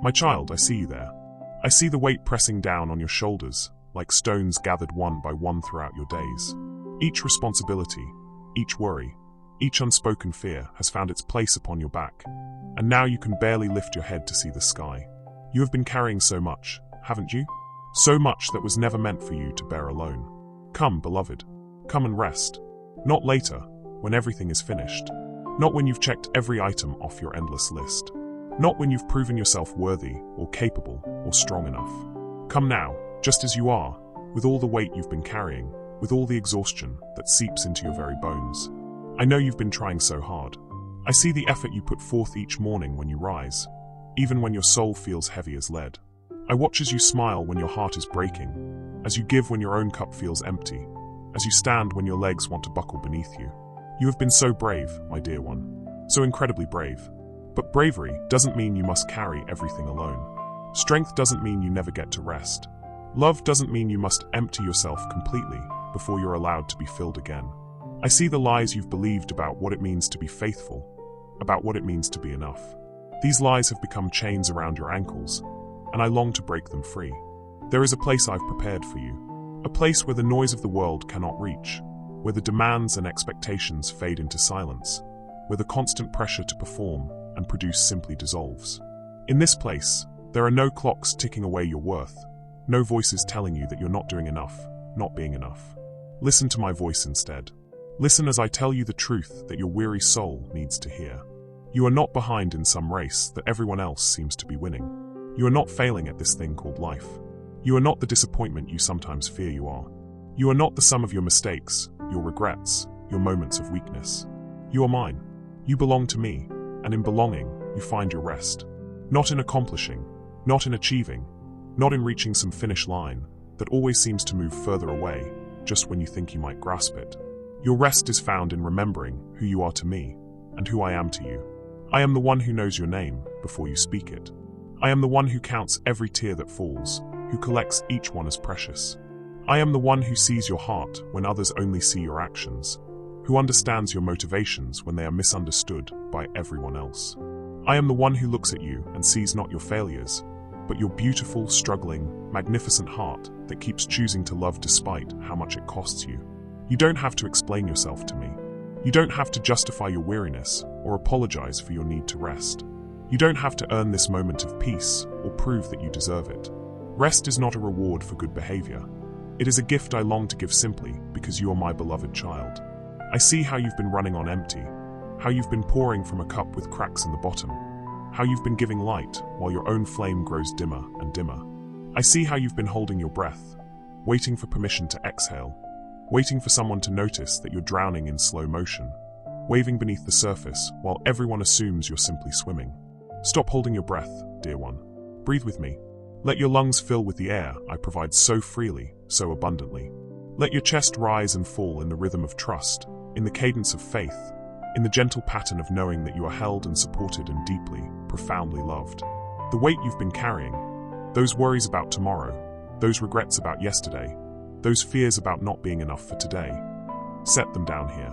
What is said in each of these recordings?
My child, I see you there. I see the weight pressing down on your shoulders, like stones gathered one by one throughout your days. Each responsibility, each worry, each unspoken fear has found its place upon your back, and now you can barely lift your head to see the sky. You have been carrying so much, haven't you? So much that was never meant for you to bear alone. Come, beloved. Come and rest. Not later, when everything is finished. Not when you've checked every item off your endless list. Not when you've proven yourself worthy or capable or strong enough. Come now, just as you are, with all the weight you've been carrying, with all the exhaustion that seeps into your very bones. I know you've been trying so hard. I see the effort you put forth each morning when you rise, even when your soul feels heavy as lead. I watch as you smile when your heart is breaking, as you give when your own cup feels empty, as you stand when your legs want to buckle beneath you. You have been so brave, my dear one, so incredibly brave. But bravery doesn't mean you must carry everything alone. Strength doesn't mean you never get to rest. Love doesn't mean you must empty yourself completely before you're allowed to be filled again. I see the lies you've believed about what it means to be faithful, about what it means to be enough. These lies have become chains around your ankles, and I long to break them free. There is a place I've prepared for you, a place where the noise of the world cannot reach, where the demands and expectations fade into silence, where the constant pressure to perform and produce simply dissolves. In this place, there are no clocks ticking away your worth, no voices telling you that you're not doing enough, not being enough. Listen to my voice instead. Listen as I tell you the truth that your weary soul needs to hear. You are not behind in some race that everyone else seems to be winning. You are not failing at this thing called life. You are not the disappointment you sometimes fear you are. You are not the sum of your mistakes, your regrets, your moments of weakness. You are mine. You belong to me, and in belonging, you find your rest. Not in accomplishing, not in achieving, not in reaching some finish line that always seems to move further away, just when you think you might grasp it. Your rest is found in remembering who you are to me, and who I am to you. I am the one who knows your name before you speak it. I am the one who counts every tear that falls, who collects each one as precious. I am the one who sees your heart when others only see your actions, who understands your motivations when they are misunderstood by everyone else. I am the one who looks at you and sees not your failures, but your beautiful, struggling, magnificent heart that keeps choosing to love despite how much it costs you. You don't have to explain yourself to me. You don't have to justify your weariness or apologize for your need to rest. You don't have to earn this moment of peace or prove that you deserve it. Rest is not a reward for good behavior. It is a gift I long to give simply because you are my beloved child. I see how you've been running on empty, how you've been pouring from a cup with cracks in the bottom, how you've been giving light while your own flame grows dimmer and dimmer. I see how you've been holding your breath, waiting for permission to exhale, waiting for someone to notice that you're drowning in slow motion, waving beneath the surface while everyone assumes you're simply swimming. Stop holding your breath, dear one. Breathe with me. Let your lungs fill with the air I provide so freely, so abundantly. Let your chest rise and fall in the rhythm of trust, in the cadence of faith, in the gentle pattern of knowing that you are held and supported and deeply, profoundly loved. The weight you've been carrying, those worries about tomorrow, those regrets about yesterday, those fears about not being enough for today, set them down here.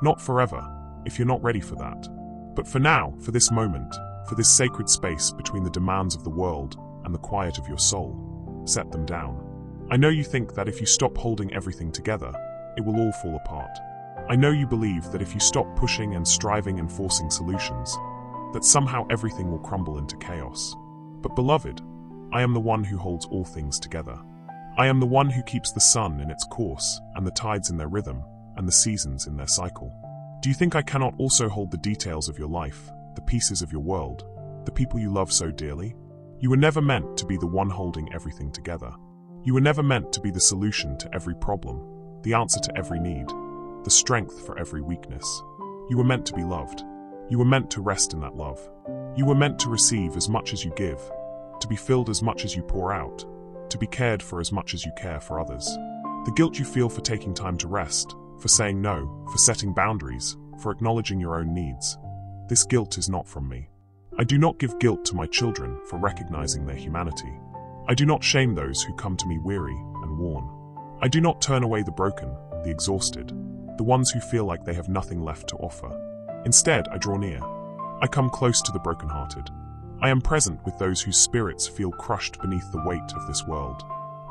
Not forever, if you're not ready for that. But for now, for this moment, for this sacred space between the demands of the world and the quiet of your soul, set them down. I know you think that if you stop holding everything together, it will all fall apart. I know you believe that if you stop pushing and striving and forcing solutions, that somehow everything will crumble into chaos. But beloved, I am the one who holds all things together. I am the one who keeps the sun in its course and the tides in their rhythm and the seasons in their cycle. Do you think I cannot also hold the details of your life, the pieces of your world, the people you love so dearly? You were never meant to be the one holding everything together. You were never meant to be the solution to every problem, the answer to every need, the strength for every weakness. You were meant to be loved. You were meant to rest in that love. You were meant to receive as much as you give, to be filled as much as you pour out, to be cared for as much as you care for others. The guilt you feel for taking time to rest, for saying no, for setting boundaries, for acknowledging your own needs, this guilt is not from me. I do not give guilt to my children for recognizing their humanity. I do not shame those who come to me weary and worn. I do not turn away the broken, the exhausted, the ones who feel like they have nothing left to offer. Instead, I draw near. I come close to the brokenhearted. I am present with those whose spirits feel crushed beneath the weight of this world.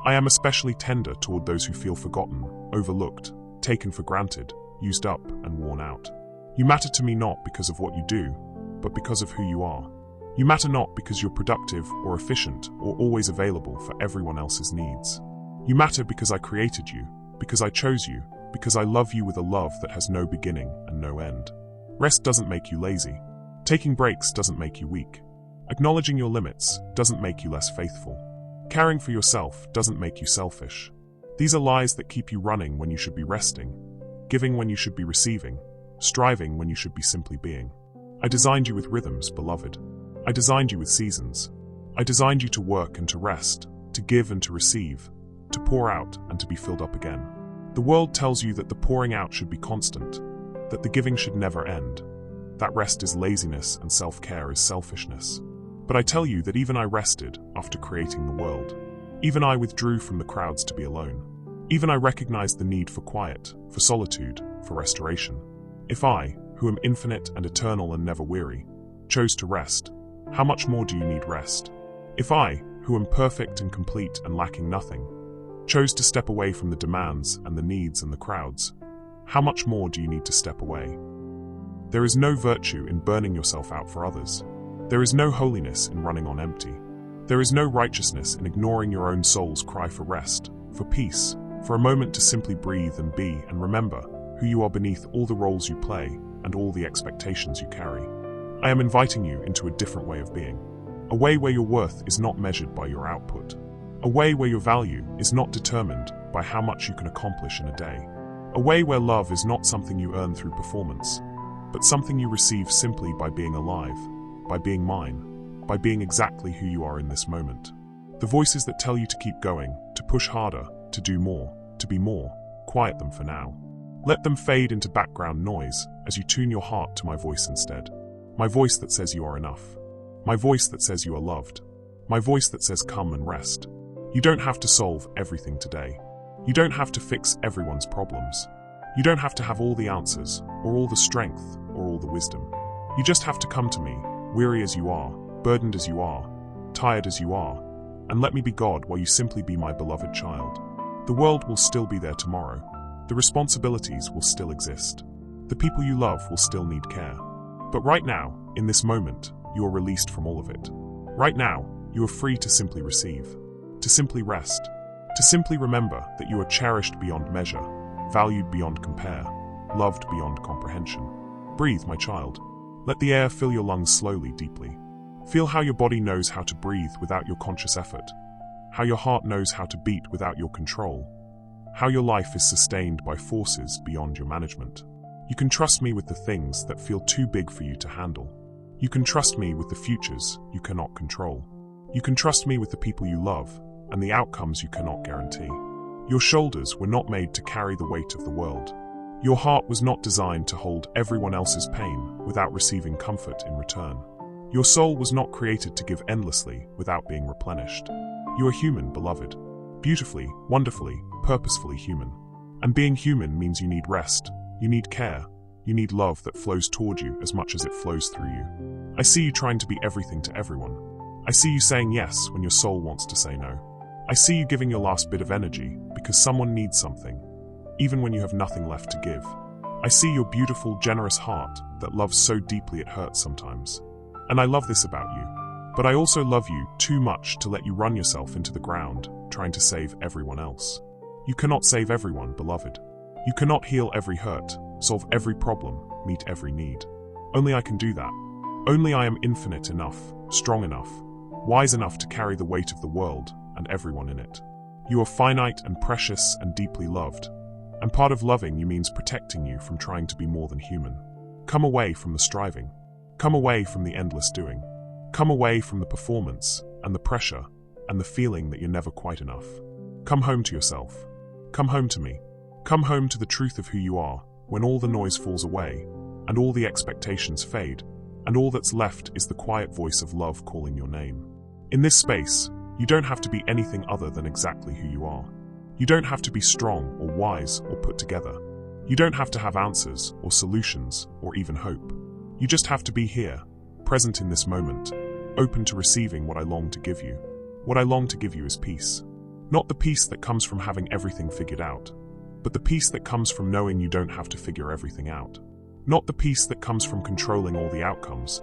I am especially tender toward those who feel forgotten, overlooked, taken for granted, used up and worn out. You matter to me not because of what you do, but because of who you are. You matter not because you're productive or efficient or always available for everyone else's needs. You matter because I created you, because I chose you, because I love you with a love that has no beginning and no end. Rest doesn't make you lazy. Taking breaks doesn't make you weak. Acknowledging your limits doesn't make you less faithful. Caring for yourself doesn't make you selfish. These are lies that keep you running when you should be resting, giving when you should be receiving, striving when you should be simply being. I designed you with rhythms, beloved. I designed you with seasons. I designed you to work and to rest, to give and to receive, to pour out and to be filled up again. The world tells you that the pouring out should be constant, that the giving should never end, that rest is laziness and self-care is selfishness. But I tell you that even I rested after creating the world. Even I withdrew from the crowds to be alone. Even I recognized the need for quiet, for solitude, for restoration. If I, who am infinite and eternal and never weary, chose to rest, how much more do you need rest? If I, who am perfect and complete and lacking nothing, chose to step away from the demands and the needs and the crowds, how much more do you need to step away? There is no virtue in burning yourself out for others. There is no holiness in running on empty. There is no righteousness in ignoring your own soul's cry for rest, for peace, for a moment to simply breathe and be and remember who you are beneath all the roles you play and all the expectations you carry. I am inviting you into a different way of being. A way where your worth is not measured by your output. A way where your value is not determined by how much you can accomplish in a day. A way where love is not something you earn through performance, but something you receive simply by being alive, by being mine, by being exactly who you are in this moment. The voices that tell you to keep going, to push harder, to do more, to be more, quiet them for now. Let them fade into background noise as you tune your heart to my voice instead. My voice that says you are enough. My voice that says you are loved. My voice that says come and rest. You don't have to solve everything today. You don't have to fix everyone's problems. You don't have to have all the answers, or all the strength, or all the wisdom. You just have to come to me, weary as you are, burdened as you are, tired as you are, and let me be God while you simply be my beloved child. The world will still be there tomorrow. The responsibilities will still exist. The people you love will still need care. But right now, in this moment, you are released from all of it. Right now, you are free to simply receive, to simply rest, to simply remember that you are cherished beyond measure, valued beyond compare, loved beyond comprehension. Breathe, my child. Let the air fill your lungs slowly, deeply. Feel how your body knows how to breathe without your conscious effort, how your heart knows how to beat without your control, how your life is sustained by forces beyond your management. You can trust me with the things that feel too big for you to handle. You can trust me with the futures you cannot control. You can trust me with the people you love and the outcomes you cannot guarantee. Your shoulders were not made to carry the weight of the world. Your heart was not designed to hold everyone else's pain without receiving comfort in return. Your soul was not created to give endlessly without being replenished. You are human, beloved. Beautifully, wonderfully, purposefully human. And being human means you need rest, you need care, you need love that flows toward you as much as it flows through you. I see you trying to be everything to everyone. I see you saying yes when your soul wants to say no. I see you giving your last bit of energy because someone needs something, even when you have nothing left to give. I see your beautiful, generous heart that loves so deeply it hurts sometimes. And I love this about you. But I also love you too much to let you run yourself into the ground, trying to save everyone else. You cannot save everyone, beloved. You cannot heal every hurt, solve every problem, meet every need. Only I can do that. Only I am infinite enough, strong enough, wise enough to carry the weight of the world and everyone in it. You are finite and precious and deeply loved. And part of loving you means protecting you from trying to be more than human. Come away from the striving. Come away from the endless doing. Come away from the performance and the pressure and the feeling that you're never quite enough. Come home to yourself. Come home to me. Come home to the truth of who you are when all the noise falls away and all the expectations fade and all that's left is the quiet voice of love calling your name. In this space, you don't have to be anything other than exactly who you are. You don't have to be strong or wise or put together. You don't have to have answers or solutions or even hope. You just have to be here, present in this moment, open to receiving what I long to give you. What I long to give you is peace. Not the peace that comes from having everything figured out, but the peace that comes from knowing you don't have to figure everything out. Not the peace that comes from controlling all the outcomes,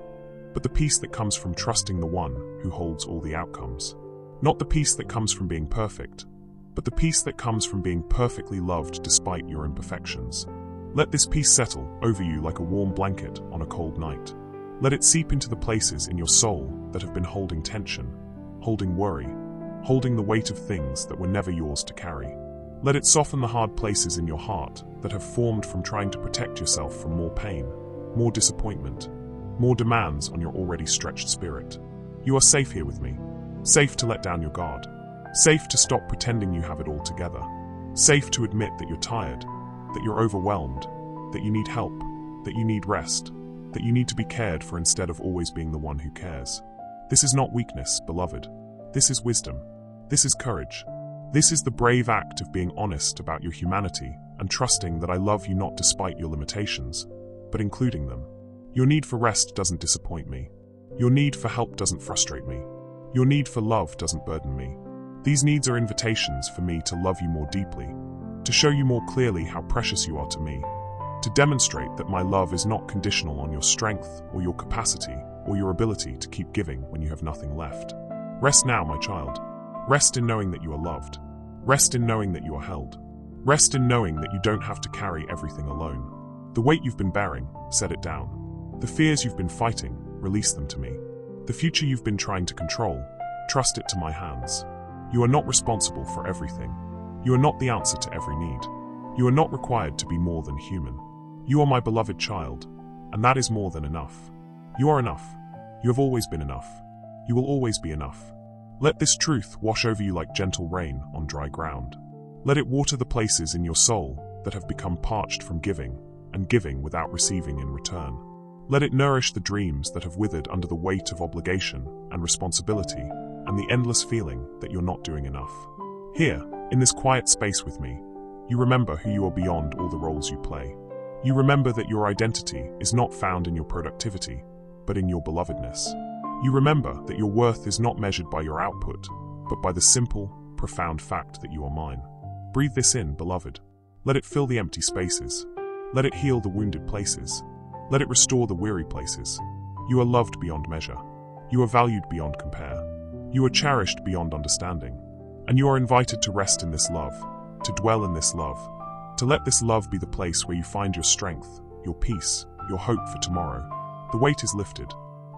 but the peace that comes from trusting the one who holds all the outcomes. Not the peace that comes from being perfect, but the peace that comes from being perfectly loved despite your imperfections. Let this peace settle over you like a warm blanket on a cold night. Let it seep into the places in your soul that have been holding tension, holding worry, holding the weight of things that were never yours to carry. Let it soften the hard places in your heart that have formed from trying to protect yourself from more pain, more disappointment, more demands on your already stretched spirit. You are safe here with me, safe to let down your guard, safe to stop pretending you have it all together, safe to admit that you're tired, that you're overwhelmed, that you need help, that you need rest, that you need to be cared for instead of always being the one who cares. This is not weakness, beloved. This is wisdom. This is courage. This is the brave act of being honest about your humanity and trusting that I love you not despite your limitations, but including them. Your need for rest doesn't disappoint me. Your need for help doesn't frustrate me. Your need for love doesn't burden me. These needs are invitations for me to love you more deeply, to show you more clearly how precious you are to me, to demonstrate that my love is not conditional on your strength or your capacity or your ability to keep giving when you have nothing left. Rest now, my child. Rest in knowing that you are loved. Rest in knowing that you are held. Rest in knowing that you don't have to carry everything alone. The weight you've been bearing, set it down. The fears you've been fighting, release them to me. The future you've been trying to control, trust it to my hands. You are not responsible for everything. You are not the answer to every need. You are not required to be more than human. You are my beloved child, and that is more than enough. You are enough. You have always been enough. You will always be enough. Let this truth wash over you like gentle rain on dry ground. Let it water the places in your soul that have become parched from giving, and giving without receiving in return. Let it nourish the dreams that have withered under the weight of obligation and responsibility and the endless feeling that you're not doing enough. Here, in this quiet space with me, you remember who you are beyond all the roles you play. You remember that your identity is not found in your productivity, but in your belovedness. You remember that your worth is not measured by your output, but by the simple, profound fact that you are mine. Breathe this in, beloved. Let it fill the empty spaces. Let it heal the wounded places. Let it restore the weary places. You are loved beyond measure. You are valued beyond compare. You are cherished beyond understanding. And you are invited to rest in this love, to dwell in this love, to let this love be the place where you find your strength, your peace, your hope for tomorrow. The weight is lifted.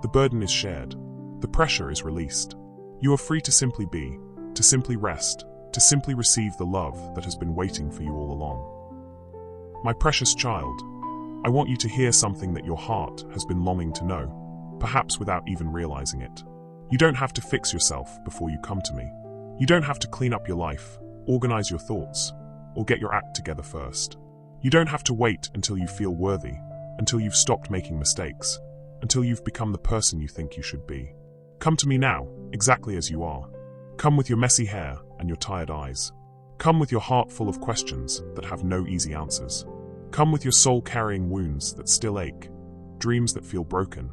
The burden is shared. The pressure is released. You are free to simply be, to simply rest, to simply receive the love that has been waiting for you all along. My precious child, I want you to hear something that your heart has been longing to know, perhaps without even realizing it. You don't have to fix yourself before you come to me. You don't have to clean up your life, organize your thoughts, or get your act together first. You don't have to wait until you feel worthy, until you've stopped making mistakes, until you've become the person you think you should be. Come to me now, exactly as you are. Come with your messy hair and your tired eyes. Come with your heart full of questions that have no easy answers. Come with your soul carrying wounds that still ache, dreams that feel broken,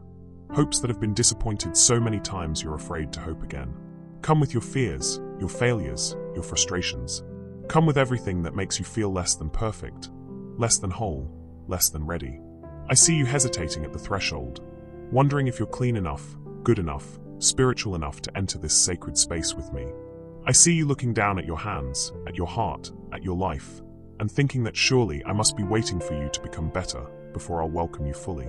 hopes that have been disappointed so many times you're afraid to hope again. Come with your fears, your failures, your frustrations. Come with everything that makes you feel less than perfect, less than whole, less than ready. I see you hesitating at the threshold, wondering if you're clean enough, good enough, spiritual enough to enter this sacred space with me. I see you looking down at your hands, at your heart, at your life, and thinking that surely I must be waiting for you to become better before I'll welcome you fully.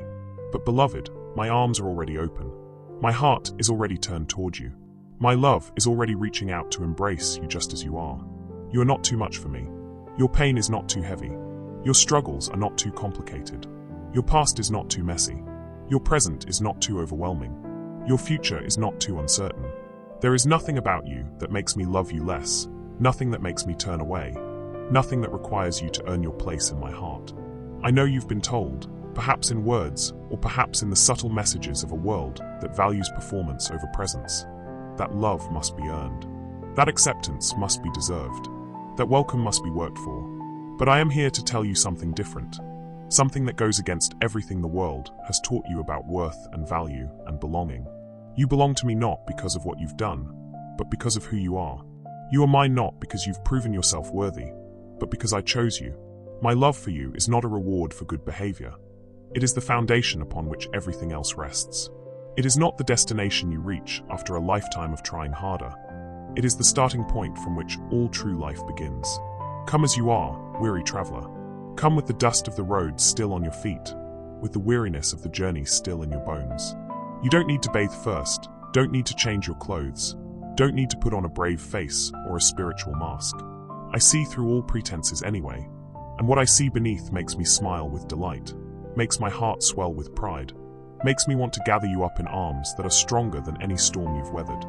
But beloved, my arms are already open. My heart is already turned toward you. My love is already reaching out to embrace you just as you are. You are not too much for me. Your pain is not too heavy. Your struggles are not too complicated. Your past is not too messy. Your present is not too overwhelming. Your future is not too uncertain. There is nothing about you that makes me love you less, nothing that makes me turn away, nothing that requires you to earn your place in my heart. I know you've been told, perhaps in words, or perhaps in the subtle messages of a world that values performance over presence, that love must be earned, that acceptance must be deserved, that welcome must be worked for. But I am here to tell you something different, something that goes against everything the world has taught you about worth and value and belonging. You belong to me not because of what you've done, but because of who you are. You are mine not because you've proven yourself worthy, but because I chose you. My love for you is not a reward for good behavior. It is the foundation upon which everything else rests. It is not the destination you reach after a lifetime of trying harder. It is the starting point from which all true life begins. Come as you are, weary traveler. Come with the dust of the road still on your feet, with the weariness of the journey still in your bones. You don't need to bathe first, don't need to change your clothes, don't need to put on a brave face or a spiritual mask. I see through all pretenses anyway, and what I see beneath makes me smile with delight, makes my heart swell with pride, makes me want to gather you up in arms that are stronger than any storm you've weathered.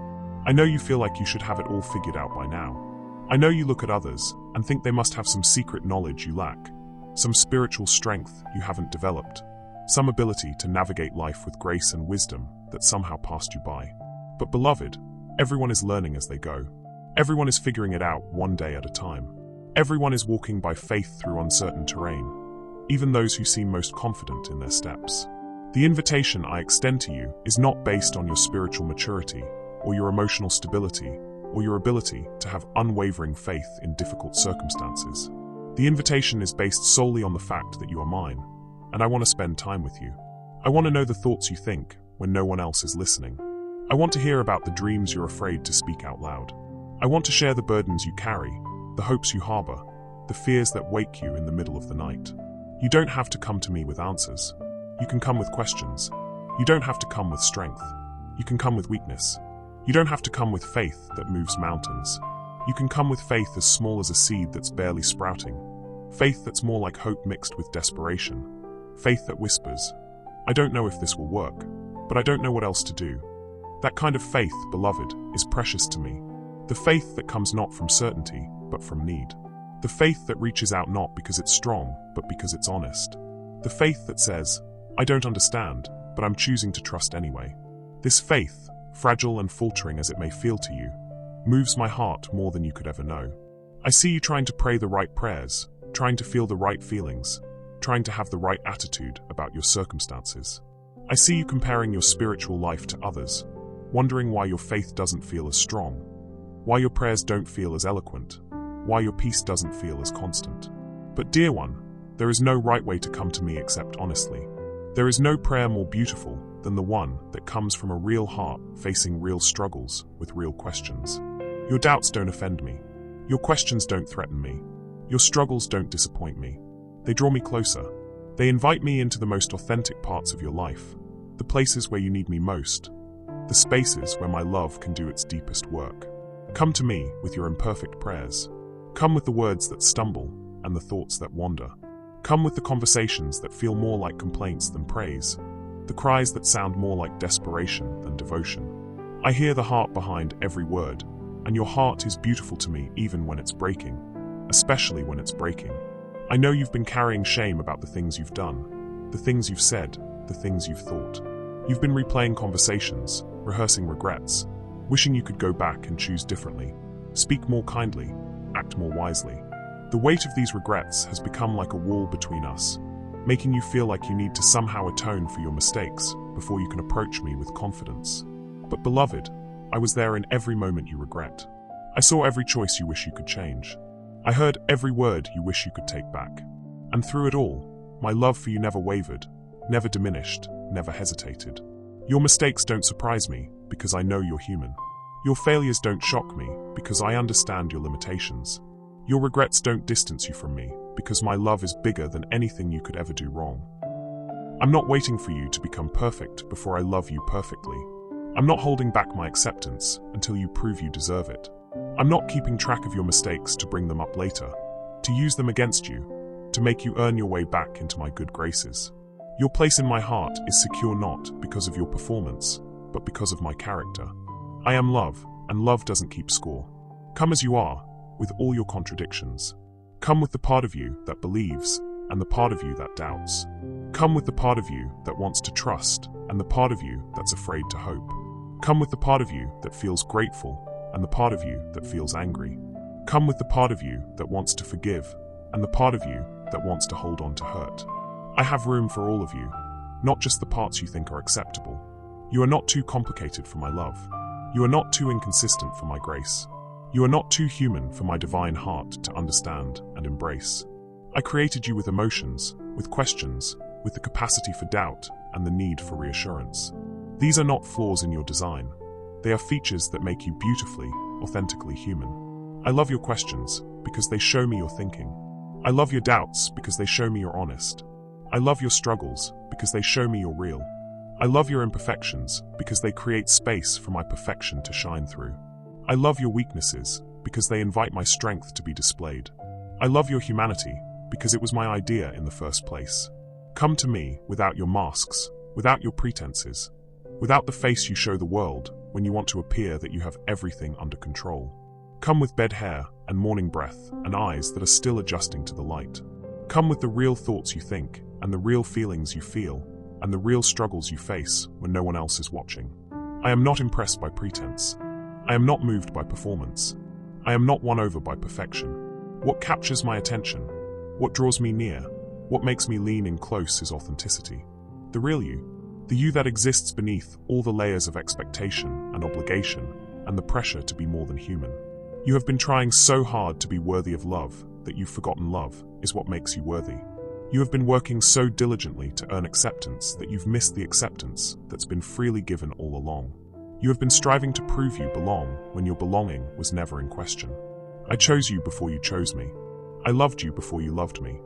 I know you feel like you should have it all figured out by now. I know you look at others and think they must have some secret knowledge you lack, some spiritual strength you haven't developed, some ability to navigate life with grace and wisdom that somehow passed you by. But beloved, everyone is learning as they go. Everyone is figuring it out one day at a time. Everyone is walking by faith through uncertain terrain, even those who seem most confident in their steps. The invitation I extend to you is not based on your spiritual maturity, or your emotional stability, or your ability to have unwavering faith in difficult circumstances. The invitation is based solely on the fact that you are mine, and I want to spend time with you. I want to know the thoughts you think when no one else is listening. I want to hear about the dreams you're afraid to speak out loud. I want to share the burdens you carry, the hopes you harbor, the fears that wake you in the middle of the night. You don't have to come to me with answers. You can come with questions. You don't have to come with strength. You can come with weakness. You don't have to come with faith that moves mountains. You can come with faith as small as a seed that's barely sprouting. Faith that's more like hope mixed with desperation. Faith that whispers, I don't know if this will work, but I don't know what else to do. That kind of faith, beloved, is precious to me. The faith that comes not from certainty, but from need. The faith that reaches out not because it's strong, but because it's honest. The faith that says, I don't understand, but I'm choosing to trust anyway. This faith, fragile and faltering as it may feel to you, moves my heart more than you could ever know. I see you trying to pray the right prayers, trying to feel the right feelings, trying to have the right attitude about your circumstances. I see you comparing your spiritual life to others, wondering why your faith doesn't feel as strong, why your prayers don't feel as eloquent, why your peace doesn't feel as constant. But dear one, there is no right way to come to me except honestly. There is no prayer more beautiful than the one that comes from a real heart facing real struggles with real questions. Your doubts don't offend me. Your questions don't threaten me. Your struggles don't disappoint me. They draw me closer. They invite me into the most authentic parts of your life, the places where you need me most, the spaces where my love can do its deepest work. Come to me with your imperfect prayers. Come with the words that stumble and the thoughts that wander. Come with the conversations that feel more like complaints than praise, the cries that sound more like desperation than devotion. I hear the heart behind every word, and your heart is beautiful to me even when it's breaking, especially when it's breaking. I know you've been carrying shame about the things you've done, the things you've said, the things you've thought. You've been replaying conversations, rehearsing regrets, wishing you could go back and choose differently, speak more kindly, act more wisely. The weight of these regrets has become like a wall between us, making you feel like you need to somehow atone for your mistakes before you can approach me with confidence. But beloved, I was there in every moment you regret. I saw every choice you wish you could change. I heard every word you wish you could take back. And through it all, my love for you never wavered, never diminished, never hesitated. Your mistakes don't surprise me because I know you're human. Your failures don't shock me because I understand your limitations. Your regrets don't distance you from me because my love is bigger than anything you could ever do wrong. I'm not waiting for you to become perfect before I love you perfectly. I'm not holding back my acceptance until you prove you deserve it. I'm not keeping track of your mistakes to bring them up later, to use them against you, to make you earn your way back into my good graces. Your place in my heart is secure not because of your performance, but because of my character. I am love, and love doesn't keep score. Come as you are, with all your contradictions. Come with the part of you that believes, and the part of you that doubts. Come with the part of you that wants to trust, and the part of you that's afraid to hope. Come with the part of you that feels grateful, and the part of you that feels angry. Come with the part of you that wants to forgive, and the part of you that wants to hold on to hurt. I have room for all of you, not just the parts you think are acceptable. You are not too complicated for my love. You are not too inconsistent for my grace. You are not too human for my divine heart to understand and embrace. I created you with emotions, with questions, with the capacity for doubt and the need for reassurance. These are not flaws in your design. They are features that make you beautifully, authentically human. I love your questions because they show me you're thinking. I love your doubts because they show me you're honest. I love your struggles because they show me you're real. I love your imperfections because they create space for my perfection to shine through. I love your weaknesses because they invite my strength to be displayed. I love your humanity because it was my idea in the first place. Come to me without your masks, without your pretenses, without the face you show the world when you want to appear that you have everything under control. Come with bed hair and morning breath and eyes that are still adjusting to the light. Come with the real thoughts you think and the real feelings you feel and the real struggles you face when no one else is watching. I am not impressed by pretense. I am not moved by performance. I am not won over by perfection. What captures my attention, what draws me near, what makes me lean in close is authenticity. The real you, the you that exists beneath all the layers of expectation and obligation and the pressure to be more than human. You have been trying so hard to be worthy of love that you've forgotten love is what makes you worthy. You have been working so diligently to earn acceptance that you've missed the acceptance that's been freely given all along. You have been striving to prove you belong when your belonging was never in question. I chose you before you chose me. I loved you before you loved me.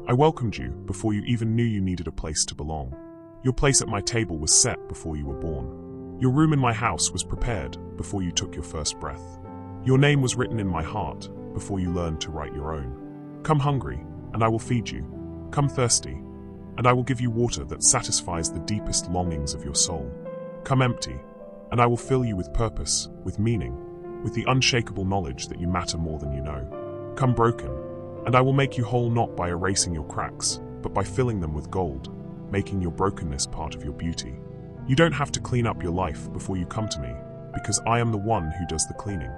I welcomed you before you even knew you needed a place to belong. Your place at my table was set before you were born. Your room in my house was prepared before you took your first breath. Your name was written in my heart before you learned to write your own. Come hungry, and I will feed you. Come thirsty, and I will give you water that satisfies the deepest longings of your soul. Come empty, and I will fill you with purpose, with meaning, with the unshakable knowledge that you matter more than you know. Come broken, and I will make you whole not by erasing your cracks, but by filling them with gold, making your brokenness part of your beauty. You don't have to clean up your life before you come to me, because I am the one who does the cleaning.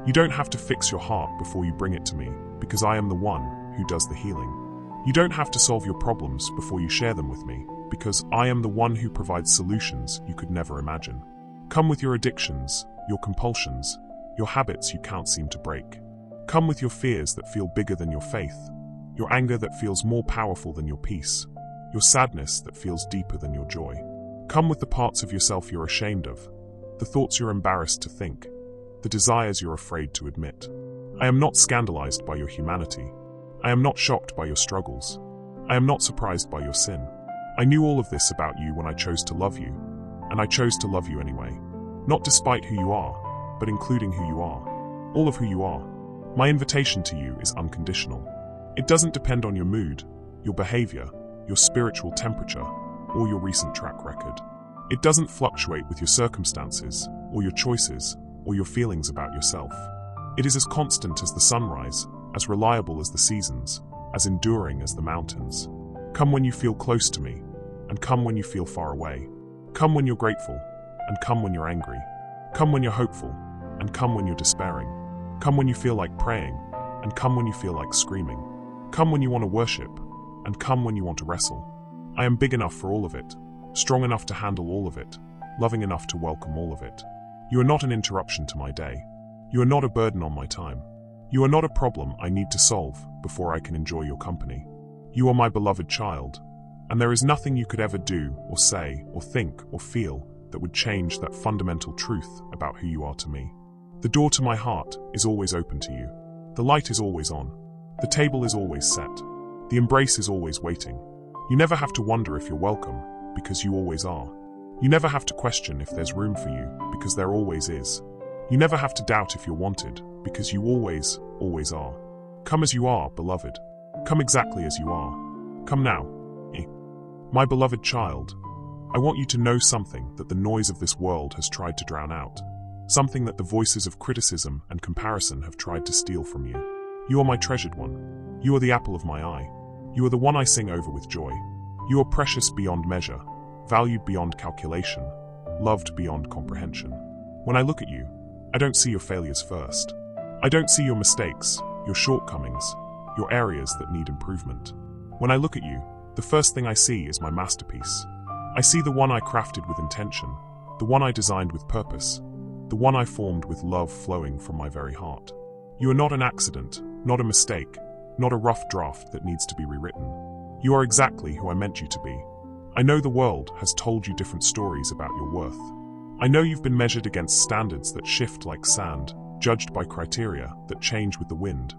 You don't have to fix your heart before you bring it to me, because I am the one who does the healing. You don't have to solve your problems before you share them with me, because I am the one who provides solutions you could never imagine. Come with your addictions, your compulsions, your habits you can't seem to break. Come with your fears that feel bigger than your faith, your anger that feels more powerful than your peace, your sadness that feels deeper than your joy. Come with the parts of yourself you're ashamed of, the thoughts you're embarrassed to think, the desires you're afraid to admit. I am not scandalized by your humanity. I am not shocked by your struggles. I am not surprised by your sin. I knew all of this about you when I chose to love you, and I chose to love you anyway. Not despite who you are, but including who you are. All of who you are. My invitation to you is unconditional. It doesn't depend on your mood, your behavior, your spiritual temperature, or your recent track record. It doesn't fluctuate with your circumstances, or your choices, or your feelings about yourself. It is as constant as the sunrise, as reliable as the seasons, as enduring as the mountains. Come when you feel close to me, and come when you feel far away. Come when you're grateful, and come when you're angry. Come when you're hopeful, and come when you're despairing. Come when you feel like praying, and come when you feel like screaming. Come when you want to worship, and come when you want to wrestle. I am big enough for all of it, strong enough to handle all of it, loving enough to welcome all of it. You are not an interruption to my day. You are not a burden on my time. You are not a problem I need to solve before I can enjoy your company. You are my beloved child, and there is nothing you could ever do or say or think or feel that would change that fundamental truth about who you are to me. The door to my heart is always open to you. The light is always on. The table is always set. The embrace is always waiting. You never have to wonder if you're welcome, because you always are. You never have to question if there's room for you, because there always is. You never have to doubt if you're wanted, because you always are. Come as you are, beloved. Come exactly as you are. Come now. My beloved child, I want you to know something that the noise of this world has tried to drown out. Something that the voices of criticism and comparison have tried to steal from you. You are my treasured one. You are the apple of my eye. You are the one I sing over with joy. You are precious beyond measure, valued beyond calculation, loved beyond comprehension. When I look at you, I don't see your failures first. I don't see your mistakes, your shortcomings, your areas that need improvement. When I look at you, the first thing I see is my masterpiece. I see the one I crafted with intention, the the one I designed with purpose, the one I formed with love flowing from my very heart. You are not an accident, not a mistake, not a rough draft that needs to be rewritten. You are exactly who I meant you to be. I know the world has told you different stories about your worth. I know you've been measured against standards that shift like sand, judged by criteria that change with the wind,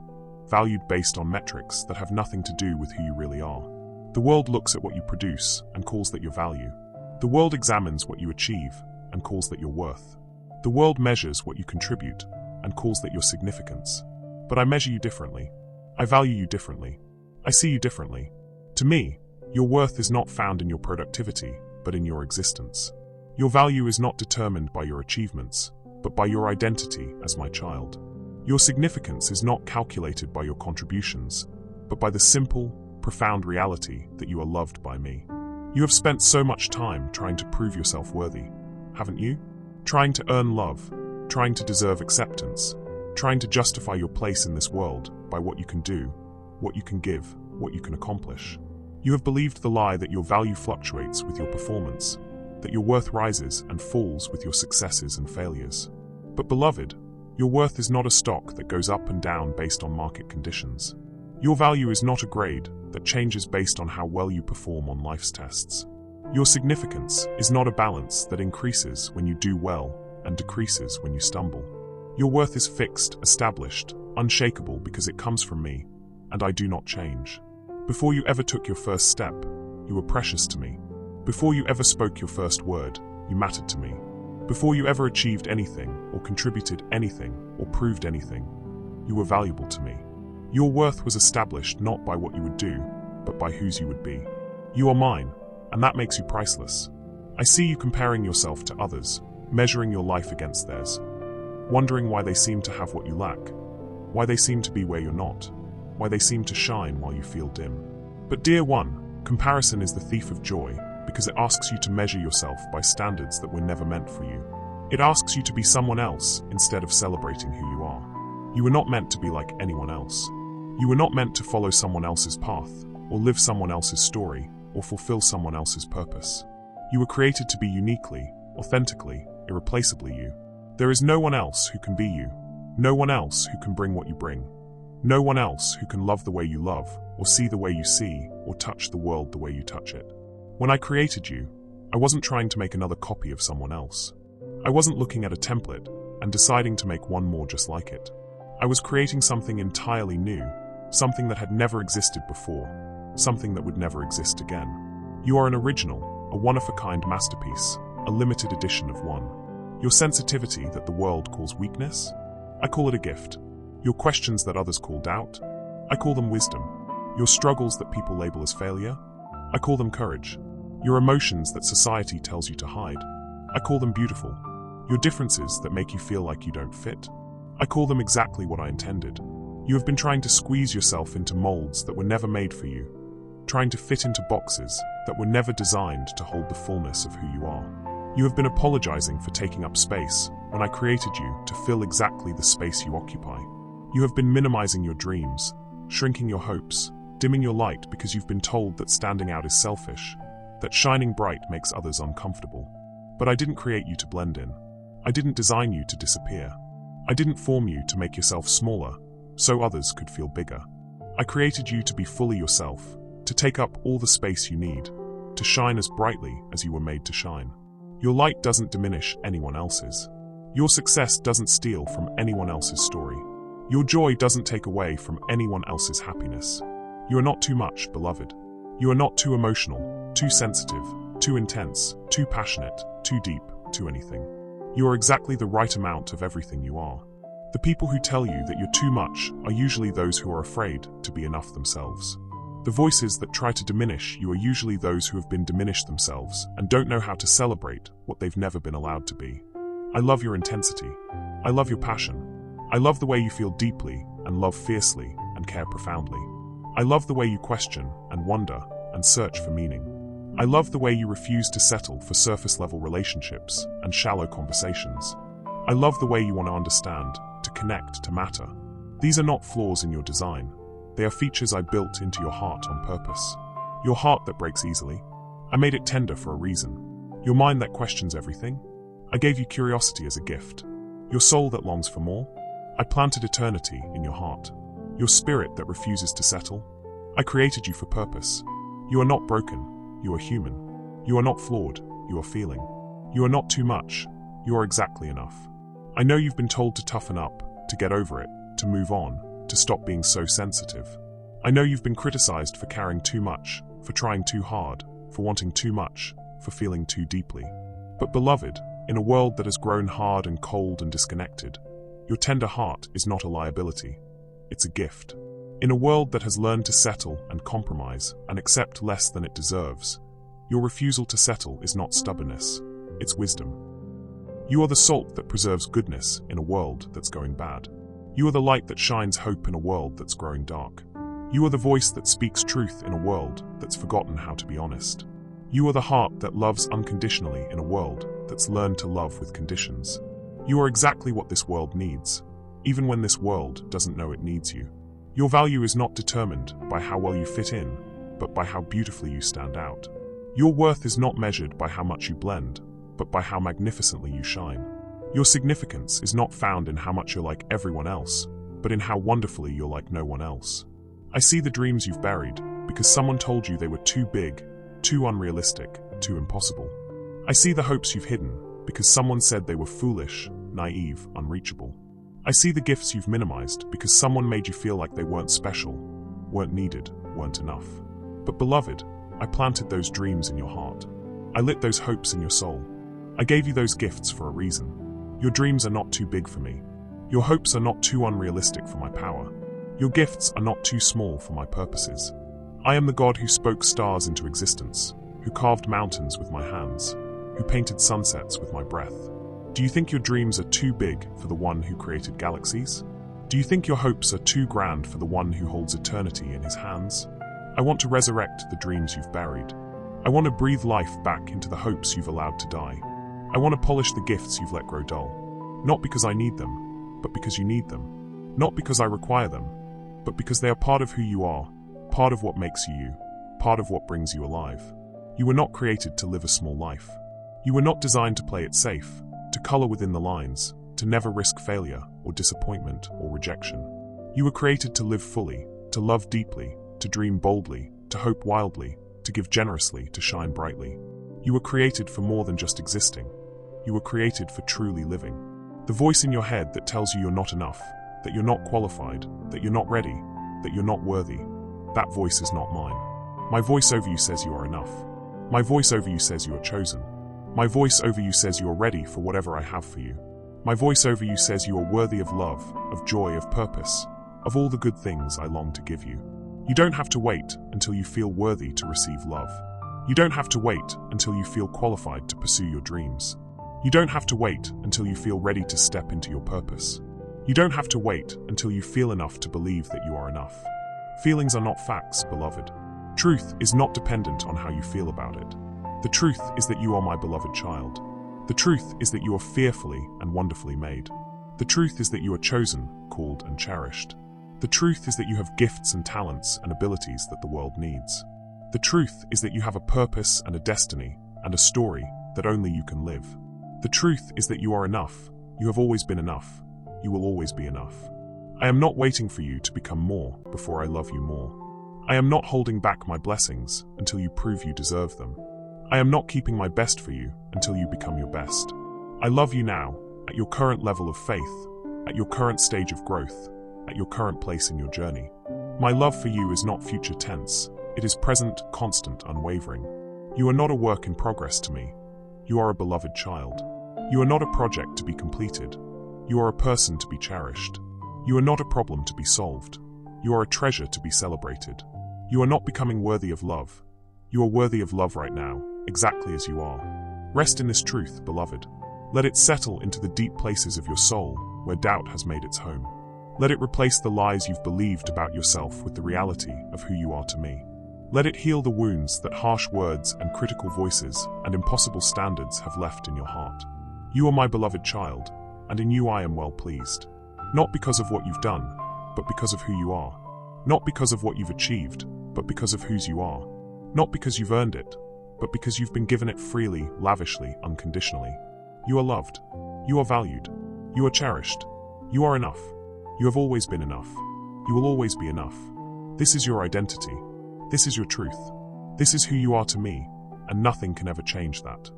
valued based on metrics that have nothing to do with who you really are. The world looks at what you produce and calls that your value. The world examines what you achieve and calls that your worth. The world measures what you contribute and calls that your significance. But I measure you differently. I value you differently. I see you differently. To me, your worth is not found in your productivity, but in your existence. Your value is not determined by your achievements, but by your identity as my child. Your significance is not calculated by your contributions, but by the simple, profound reality that you are loved by me. You have spent so much time trying to prove yourself worthy, haven't you? Trying to earn love, trying to deserve acceptance, trying to justify your place in this world by what you can do, what you can give, what you can accomplish. You have believed the lie that your value fluctuates with your performance, that your worth rises and falls with your successes and failures. But beloved, your worth is not a stock that goes up and down based on market conditions. Your value is not a grade that changes based on how well you perform on life's tests. Your significance is not a balance that increases when you do well and decreases when you stumble. Your worth is fixed, established, unshakable because it comes from me, and I do not change. Before you ever took your first step, you were precious to me. Before you ever spoke your first word, you mattered to me. Before you ever achieved anything, or contributed anything, or proved anything, you were valuable to me. Your worth was established not by what you would do, but by whose you would be. You are mine, and that makes you priceless. I see you comparing yourself to others, measuring your life against theirs, wondering why they seem to have what you lack, why they seem to be where you're not, why they seem to shine while you feel dim. But dear one, comparison is the thief of joy, because it asks you to measure yourself by standards that were never meant for you. It asks you to be someone else instead of celebrating who you are. You were not meant to be like anyone else. You were not meant to follow someone else's path, or live someone else's story, or fulfill someone else's purpose. You were created to be uniquely, authentically, irreplaceably you. There is no one else who can be you, no one else who can bring what you bring, no one else who can love the way you love, or see the way you see, or touch the world the way you touch it. When I created you, I wasn't trying to make another copy of someone else. I wasn't looking at a template and deciding to make one more just like it. I was creating something entirely new, something that had never existed before, something that would never exist again. You are an original, a one-of-a-kind masterpiece, a limited edition of one. Your sensitivity that the world calls weakness? I call it a gift. Your questions that others call doubt? I call them wisdom. Your struggles that people label as failure? I call them courage. Your emotions that society tells you to hide? I call them beautiful. Your differences that make you feel like you don't fit? I call them exactly what I intended. You have been trying to squeeze yourself into molds that were never made for you, trying to fit into boxes that were never designed to hold the fullness of who you are. You have been apologizing for taking up space when I created you to fill exactly the space you occupy. You have been minimizing your dreams, shrinking your hopes, dimming your light because you've been told that standing out is selfish, that shining bright makes others uncomfortable. But I didn't create you to blend in. I didn't design you to disappear. I didn't form you to make yourself smaller, so others could feel bigger. I created you to be fully yourself, to take up all the space you need, to shine as brightly as you were made to shine. Your light doesn't diminish anyone else's. Your success doesn't steal from anyone else's story. Your joy doesn't take away from anyone else's happiness. You are not too much, beloved. You are not too emotional, too sensitive, too intense, too passionate, too deep, too anything. You are exactly the right amount of everything you are. The people who tell you that you're too much are usually those who are afraid to be enough themselves. The voices that try to diminish you are usually those who have been diminished themselves and don't know how to celebrate what they've never been allowed to be. I love your intensity. I love your passion. I love the way you feel deeply and love fiercely and care profoundly. I love the way you question and wonder and search for meaning. I love the way you refuse to settle for surface-level relationships and shallow conversations. I love the way you want to understand, to connect, to matter. These are not flaws in your design. They are features I built into your heart on purpose. Your heart that breaks easily. I made it tender for a reason. Your mind that questions everything. I gave you curiosity as a gift. Your soul that longs for more. I planted eternity in your heart. Your spirit that refuses to settle. I created you for purpose. You are not broken. You are human. You are not flawed. You are feeling. You are not too much. You are exactly enough. I know you've been told to toughen up, to get over it, to move on, to stop being so sensitive. I know you've been criticized for caring too much, for trying too hard, for wanting too much, for feeling too deeply. But beloved, in a world that has grown hard and cold and disconnected, your tender heart is not a liability. It's a gift. In a world that has learned to settle and compromise and accept less than it deserves, your refusal to settle is not stubbornness, it's wisdom. You are the salt that preserves goodness in a world that's going bad. You are the light that shines hope in a world that's growing dark. You are the voice that speaks truth in a world that's forgotten how to be honest. You are the heart that loves unconditionally in a world that's learned to love with conditions. You are exactly what this world needs, even when this world doesn't know it needs you. Your value is not determined by how well you fit in, but by how beautifully you stand out. Your worth is not measured by how much you blend, but by how magnificently you shine. Your significance is not found in how much you're like everyone else, but in how wonderfully you're like no one else. I see the dreams you've buried because someone told you they were too big, too unrealistic, too impossible. I see the hopes you've hidden because someone said they were foolish, naive, unreachable. I see the gifts you've minimized because someone made you feel like they weren't special, weren't needed, weren't enough. But beloved, I planted those dreams in your heart. I lit those hopes in your soul. I gave you those gifts for a reason. Your dreams are not too big for me. Your hopes are not too unrealistic for my power. Your gifts are not too small for my purposes. I am the God who spoke stars into existence, who carved mountains with my hands, who painted sunsets with my breath. Do you think your dreams are too big for the one who created galaxies? Do you think your hopes are too grand for the one who holds eternity in his hands? I want to resurrect the dreams you've buried. I want to breathe life back into the hopes you've allowed to die. I want to polish the gifts you've let grow dull. Not because I need them, but because you need them. Not because I require them, but because they are part of who you are, part of what makes you you, part of what brings you alive. You were not created to live a small life. You were not designed to play it safe, to color within the lines, to never risk failure or disappointment or rejection. You were created to live fully, to love deeply, to dream boldly, to hope wildly, to give generously, to shine brightly. You were created for more than just existing. You were created for truly living. The voice in your head that tells you you're not enough, that you're not qualified, that you're not ready, that you're not worthy, that voice is not mine. My voice over you says you are enough. My voice over you says you are chosen. My voice over you says you are ready for whatever I have for you. My voice over you says you are worthy of love, of joy, of purpose, of all the good things I long to give you. You don't have to wait until you feel worthy to receive love. You don't have to wait until you feel qualified to pursue your dreams. You don't have to wait until you feel ready to step into your purpose. You don't have to wait until you feel enough to believe that you are enough. Feelings are not facts, beloved. Truth is not dependent on how you feel about it. The truth is that you are my beloved child. The truth is that you are fearfully and wonderfully made. The truth is that you are chosen, called, and cherished. The truth is that you have gifts and talents and abilities that the world needs. The truth is that you have a purpose and a destiny and a story that only you can live. The truth is that you are enough. You have always been enough. You will always be enough. I am not waiting for you to become more before I love you more. I am not holding back my blessings until you prove you deserve them. I am not keeping my best for you until you become your best. I love you now, at your current level of faith, at your current stage of growth, at your current place in your journey. My love for you is not future tense. It is present, constant, unwavering. You are not a work in progress to me. You are a beloved child. You are not a project to be completed. You are a person to be cherished. You are not a problem to be solved. You are a treasure to be celebrated. You are not becoming worthy of love. You are worthy of love right now, exactly as you are. Rest in this truth, beloved. Let it settle into the deep places of your soul where doubt has made its home. Let it replace the lies you've believed about yourself with the reality of who you are to me. Let it heal the wounds that harsh words and critical voices and impossible standards have left in your heart. You are my beloved child, and in you I am well pleased. Not because of what you've done, but because of who you are. Not because of what you've achieved, but because of whose you are. Not because you've earned it, but because you've been given it freely, lavishly, unconditionally. You are loved. You are valued. You are cherished. You are enough. You have always been enough. You will always be enough. This is your identity. This is your truth. This is who you are to me, and nothing can ever change that.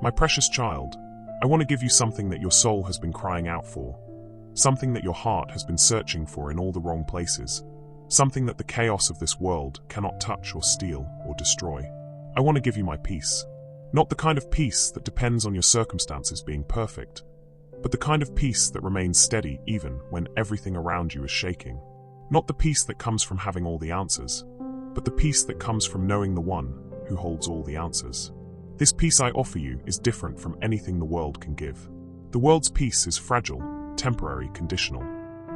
My precious child, I want to give you something that your soul has been crying out for, something that your heart has been searching for in all the wrong places, something that the chaos of this world cannot touch or steal or destroy. I want to give you my peace. Not the kind of peace that depends on your circumstances being perfect, but the kind of peace that remains steady even when everything around you is shaking. Not the peace that comes from having all the answers, but the peace that comes from knowing the one who holds all the answers. This peace I offer you is different from anything the world can give. The world's peace is fragile, temporary, conditional.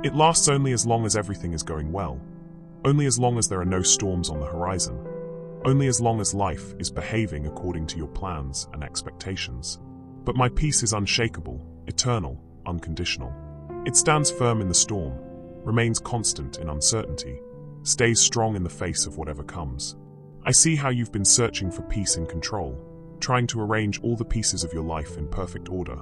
It lasts only as long as everything is going well, only as long as there are no storms on the horizon, only as long as life is behaving according to your plans and expectations. But my peace is unshakable, eternal, unconditional. It stands firm in the storm, remains constant in uncertainty, stays strong in the face of whatever comes. I see how you've been searching for peace and control, trying to arrange all the pieces of your life in perfect order,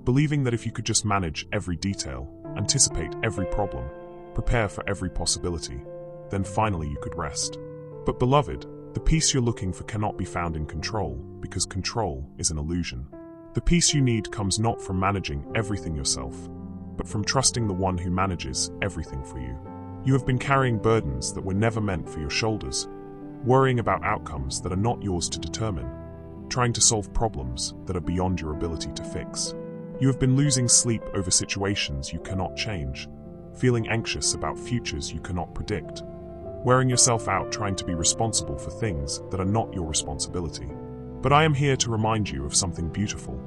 believing that if you could just manage every detail, anticipate every problem, prepare for every possibility, then finally you could rest. But beloved, the peace you're looking for cannot be found in control, because control is an illusion. The peace you need comes not from managing everything yourself, but from trusting the one who manages everything for you. You have been carrying burdens that were never meant for your shoulders, worrying about outcomes that are not yours to determine, trying to solve problems that are beyond your ability to fix. You have been losing sleep over situations you cannot change, feeling anxious about futures you cannot predict, wearing yourself out trying to be responsible for things that are not your responsibility. But I am here to remind you of something beautiful,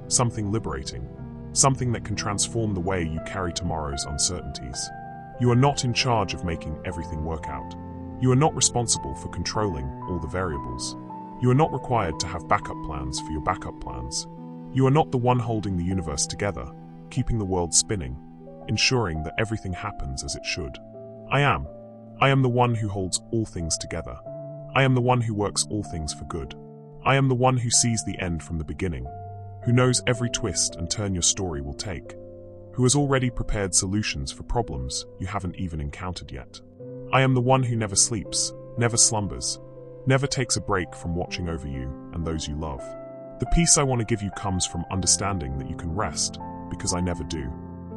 something liberating, something that can transform the way you carry tomorrow's uncertainties. You are not in charge of making everything work out. You are not responsible for controlling all the variables. You are not required to have backup plans for your backup plans. You are not the one holding the universe together, keeping the world spinning, ensuring that everything happens as it should. I am. I am the one who holds all things together. I am the one who works all things for good. I am the one who sees the end from the beginning, who knows every twist and turn your story will take, who has already prepared solutions for problems you haven't even encountered yet. I am the one who never sleeps, never slumbers, never takes a break from watching over you and those you love. The peace I want to give you comes from understanding that you can rest, because I never do.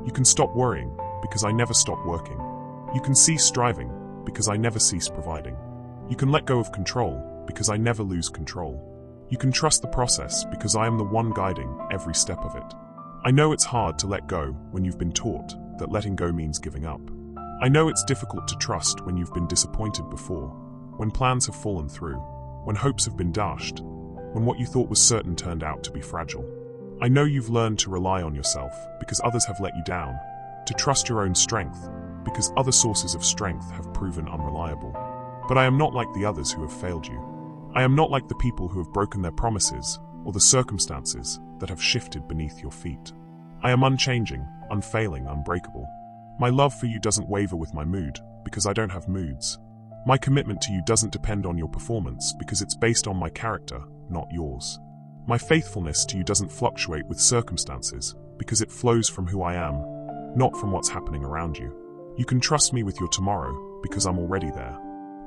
You can stop worrying, because I never stop working. You can cease striving, because I never cease providing. You can let go of control, because I never lose control. You can trust the process, because I am the one guiding every step of it. I know it's hard to let go when you've been taught that letting go means giving up. I know it's difficult to trust when you've been disappointed before, when plans have fallen through, when hopes have been dashed, when what you thought was certain turned out to be fragile. I know you've learned to rely on yourself because others have let you down, to trust your own strength because other sources of strength have proven unreliable. But I am not like the others who have failed you. I am not like the people who have broken their promises or the circumstances that have shifted beneath your feet. I am unchanging, unfailing, unbreakable. My love for you doesn't waver with my mood because I don't have moods. My commitment to you doesn't depend on your performance because it's based on my character, not yours. My faithfulness to you doesn't fluctuate with circumstances because it flows from who I am, not from what's happening around you. You can trust me with your tomorrow because I'm already there.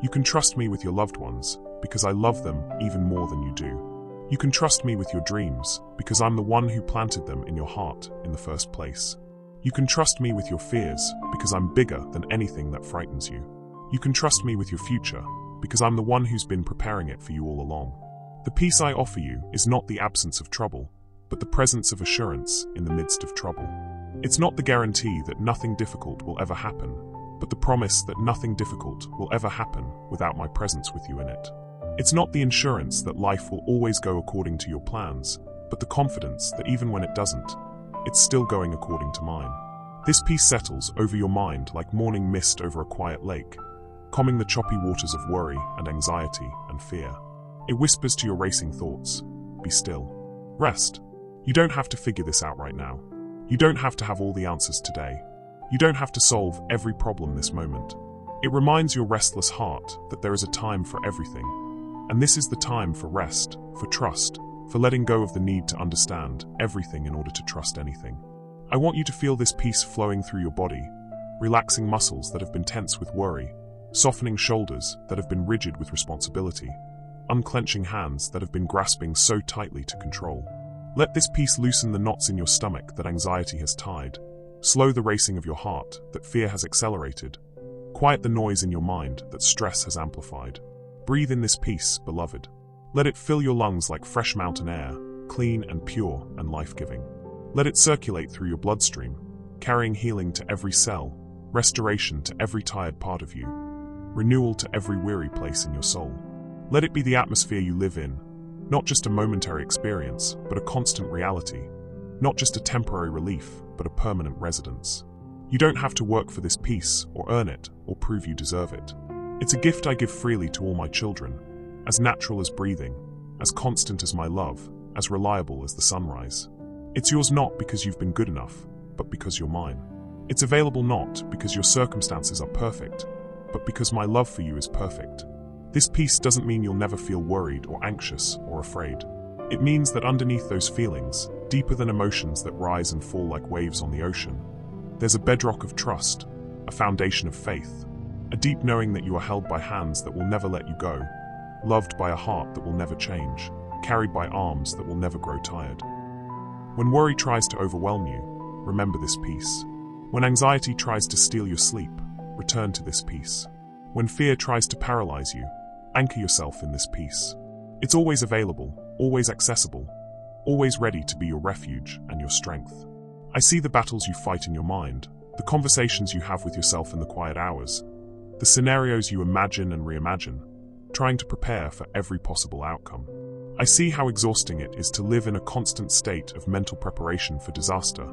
You can trust me with your loved ones because I love them even more than you do. You can trust me with your dreams because I'm the one who planted them in your heart in the first place. You can trust me with your fears because I'm bigger than anything that frightens you. You can trust me with your future because I'm the one who's been preparing it for you all along. The peace I offer you is not the absence of trouble, but the presence of assurance in the midst of trouble. It's not the guarantee that nothing difficult will ever happen, but the promise that nothing difficult will ever happen without my presence with you in it. It's not the insurance that life will always go according to your plans, but the confidence that even when it doesn't, it's still going according to mine. This peace settles over your mind like morning mist over a quiet lake, calming the choppy waters of worry and anxiety and fear. It whispers to your racing thoughts, be still. Rest. You don't have to figure this out right now. You don't have to have all the answers today. You don't have to solve every problem this moment. It reminds your restless heart that there is a time for everything. And this is the time for rest, for trust, for letting go of the need to understand everything in order to trust anything. I want you to feel this peace flowing through your body, relaxing muscles that have been tense with worry, softening shoulders that have been rigid with responsibility, unclenching hands that have been grasping so tightly to control. Let this peace loosen the knots in your stomach that anxiety has tied, slow the racing of your heart that fear has accelerated, quiet the noise in your mind that stress has amplified. Breathe in this peace, beloved. Let it fill your lungs like fresh mountain air, clean and pure and life-giving. Let it circulate through your bloodstream, carrying healing to every cell, restoration to every tired part of you, renewal to every weary place in your soul. Let it be the atmosphere you live in, not just a momentary experience, but a constant reality, not just a temporary relief, but a permanent residence. You don't have to work for this peace, or earn it, or prove you deserve it. It's a gift I give freely to all my children, as natural as breathing, as constant as my love, as reliable as the sunrise. It's yours not because you've been good enough, but because you're mine. It's available not because your circumstances are perfect, but because my love for you is perfect. This peace doesn't mean you'll never feel worried or anxious or afraid. It means that underneath those feelings, deeper than emotions that rise and fall like waves on the ocean, there's a bedrock of trust, a foundation of faith, a deep knowing that you are held by hands that will never let you go, loved by a heart that will never change, carried by arms that will never grow tired. When worry tries to overwhelm you, remember this peace. When anxiety tries to steal your sleep, return to this peace. When fear tries to paralyze you, anchor yourself in this peace. It's always available, always accessible, always ready to be your refuge and your strength. I see the battles you fight in your mind, the conversations you have with yourself in the quiet hours, the scenarios you imagine and reimagine, trying to prepare for every possible outcome. I see how exhausting it is to live in a constant state of mental preparation for disaster,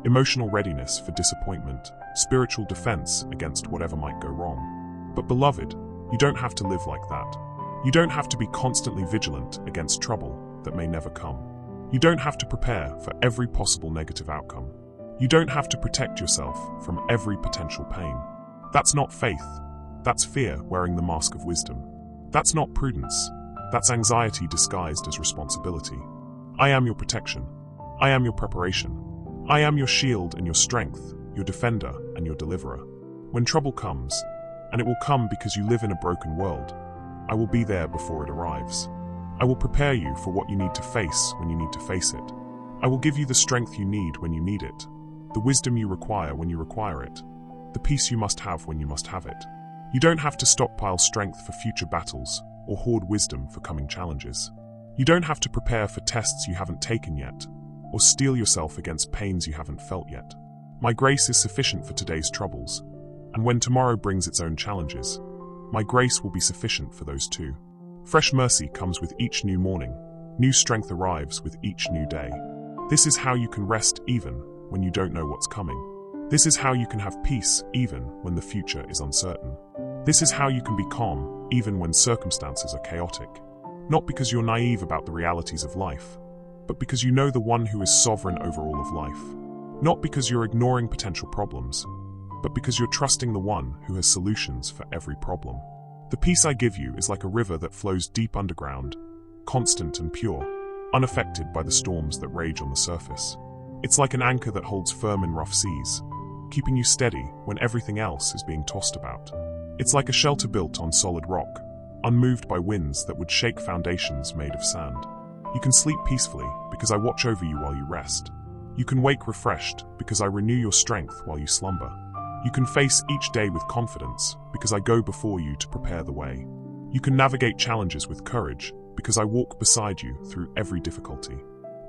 emotional readiness for disappointment, spiritual defense against whatever might go wrong. But beloved, you don't have to live like that. You don't have to be constantly vigilant against trouble that may never come. You don't have to prepare for every possible negative outcome. You don't have to protect yourself from every potential pain. That's not faith. That's fear wearing the mask of wisdom. That's not prudence. That's anxiety disguised as responsibility. I am your protection. I am your preparation. I am your shield and your strength, your defender and your deliverer. When trouble comes, and it will come because you live in a broken world, I will be there before it arrives. I will prepare you for what you need to face when you need to face it. I will give you the strength you need when you need it, the wisdom you require when you require it, the peace you must have when you must have it. You don't have to stockpile strength for future battles or hoard wisdom for coming challenges. You don't have to prepare for tests you haven't taken yet, or steel yourself against pains you haven't felt yet. My grace is sufficient for today's troubles, and when tomorrow brings its own challenges, my grace will be sufficient for those too. Fresh mercy comes with each new morning, new strength arrives with each new day. This is how you can rest even when you don't know what's coming. This is how you can have peace even when the future is uncertain. This is how you can be calm even when circumstances are chaotic. Not because you're naive about the realities of life, but because you know the one who is sovereign over all of life. Not because you're ignoring potential problems, but because you're trusting the one who has solutions for every problem. The peace I give you is like a river that flows deep underground, constant and pure, unaffected by the storms that rage on the surface. It's like an anchor that holds firm in rough seas, keeping you steady when everything else is being tossed about. It's like a shelter built on solid rock, unmoved by winds that would shake foundations made of sand. You can sleep peacefully because I watch over you while you rest. You can wake refreshed because I renew your strength while you slumber. You can face each day with confidence because I go before you to prepare the way. You can navigate challenges with courage because I walk beside you through every difficulty.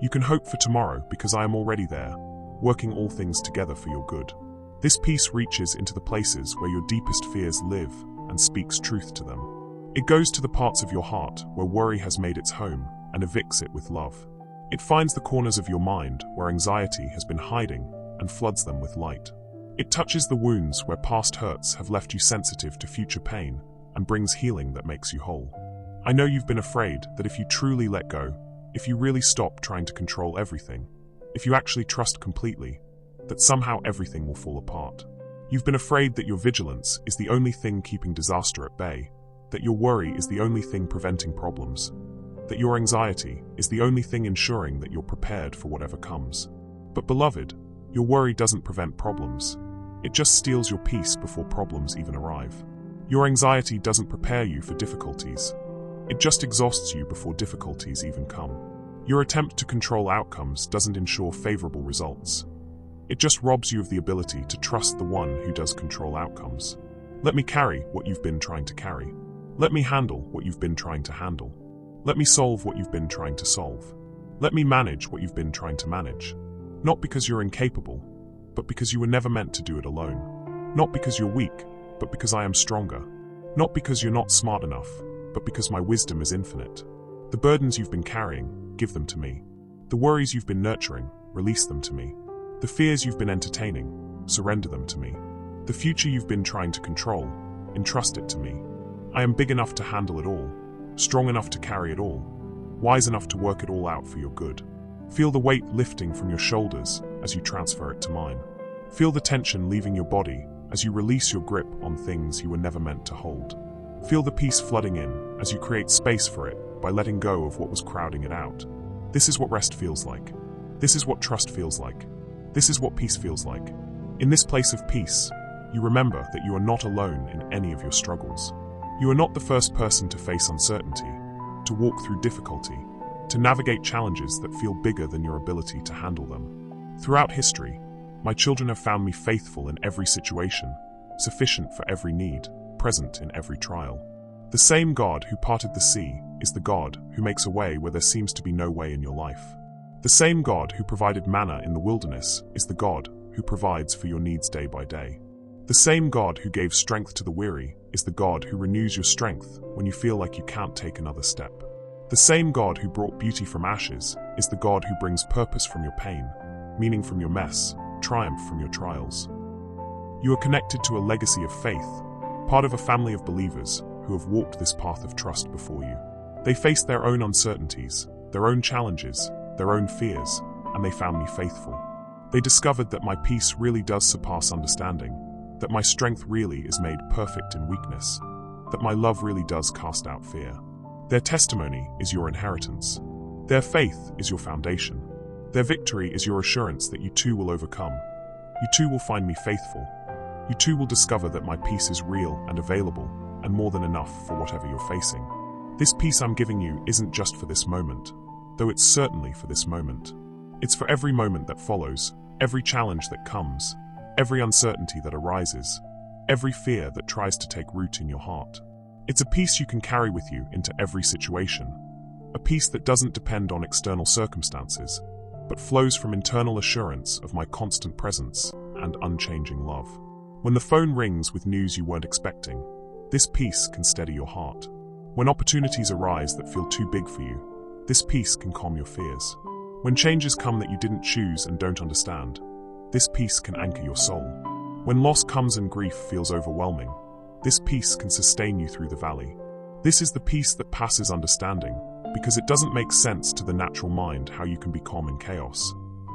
You can hope for tomorrow because I am already there, working all things together for your good. This peace reaches into the places where your deepest fears live and speaks truth to them. It goes to the parts of your heart where worry has made its home and evicts it with love. It finds the corners of your mind where anxiety has been hiding and floods them with light. It touches the wounds where past hurts have left you sensitive to future pain and brings healing that makes you whole. I know you've been afraid that if you truly let go, if you really stop trying to control everything, if you actually trust completely, that somehow everything will fall apart. You've been afraid that your vigilance is the only thing keeping disaster at bay, that your worry is the only thing preventing problems. that your anxiety is the only thing ensuring that you're prepared for whatever comes. But beloved, your worry doesn't prevent problems. It just steals your peace before problems even arrive. Your anxiety doesn't prepare you for difficulties. It just exhausts you before difficulties even come. Your attempt to control outcomes doesn't ensure favorable results. It just robs you of the ability to trust the one who does control outcomes. Let me carry what you've been trying to carry. Let me handle what you've been trying to handle. Let me solve what you've been trying to solve. Let me manage what you've been trying to manage. Not because you're incapable, but because you were never meant to do it alone. Not because you're weak, but because I am stronger. Not because you're not smart enough, but because my wisdom is infinite. The burdens you've been carrying, give them to me. The worries you've been nurturing, release them to me. The fears you've been entertaining, surrender them to me. The future you've been trying to control, entrust it to me. I am big enough to handle it all, strong enough to carry it all, wise enough to work it all out for your good. Feel the weight lifting from your shoulders as you transfer it to mine. Feel the tension leaving your body as you release your grip on things you were never meant to hold. Feel the peace flooding in as you create space for it by letting go of what was crowding it out. This is what rest feels like. This is what trust feels like. This is what peace feels like. In this place of peace, you remember that you are not alone in any of your struggles. You are not the first person to face uncertainty, to walk through difficulty, to navigate challenges that feel bigger than your ability to handle them. Throughout history, my children have found me faithful in every situation, sufficient for every need, present in every trial. The same God who parted the sea is the God who makes a way where there seems to be no way in your life. The same God who provided manna in the wilderness is the God who provides for your needs day by day. The same God who gave strength to the weary is the God who renews your strength when you feel like you can't take another step. The same God who brought beauty from ashes is the God who brings purpose from your pain, meaning from your mess, triumph from your trials. You are connected to a legacy of faith, part of a family of believers who have walked this path of trust before you. They faced their own uncertainties, their own challenges, their own fears, and they found me faithful. They discovered that my peace really does surpass understanding, that my strength really is made perfect in weakness, that my love really does cast out fear. Their testimony is your inheritance. Their faith is your foundation. Their victory is your assurance that you too will overcome. You too will find me faithful. You too will discover that my peace is real and available, and more than enough for whatever you're facing. This peace I'm giving you isn't just for this moment, though it's certainly for this moment. It's for every moment that follows, every challenge that comes, every uncertainty that arises, every fear that tries to take root in your heart. It's a peace you can carry with you into every situation, a peace that doesn't depend on external circumstances, but flows from internal assurance of my constant presence and unchanging love. When the phone rings with news you weren't expecting, this peace can steady your heart. When opportunities arise that feel too big for you, this peace can calm your fears. When changes come that you didn't choose and don't understand, this peace can anchor your soul. When loss comes and grief feels overwhelming, this peace can sustain you through the valley. This is the peace that passes understanding, because it doesn't make sense to the natural mind how you can be calm in chaos,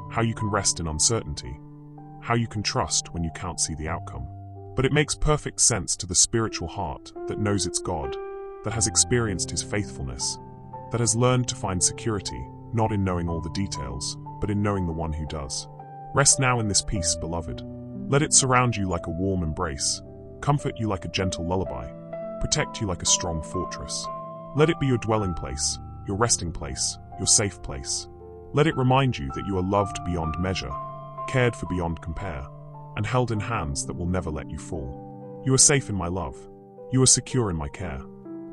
how you can rest in uncertainty, how you can trust when you can't see the outcome. But it makes perfect sense to the spiritual heart that knows its God, that has experienced His faithfulness, that has learned to find security, not in knowing all the details, but in knowing the one who does. Rest now in this peace, beloved. Let it surround you like a warm embrace, comfort you like a gentle lullaby, protect you like a strong fortress. Let it be your dwelling place, your resting place, your safe place. Let it remind you that you are loved beyond measure, cared for beyond compare, and held in hands that will never let you fall. You are safe in my love. You are secure in my care.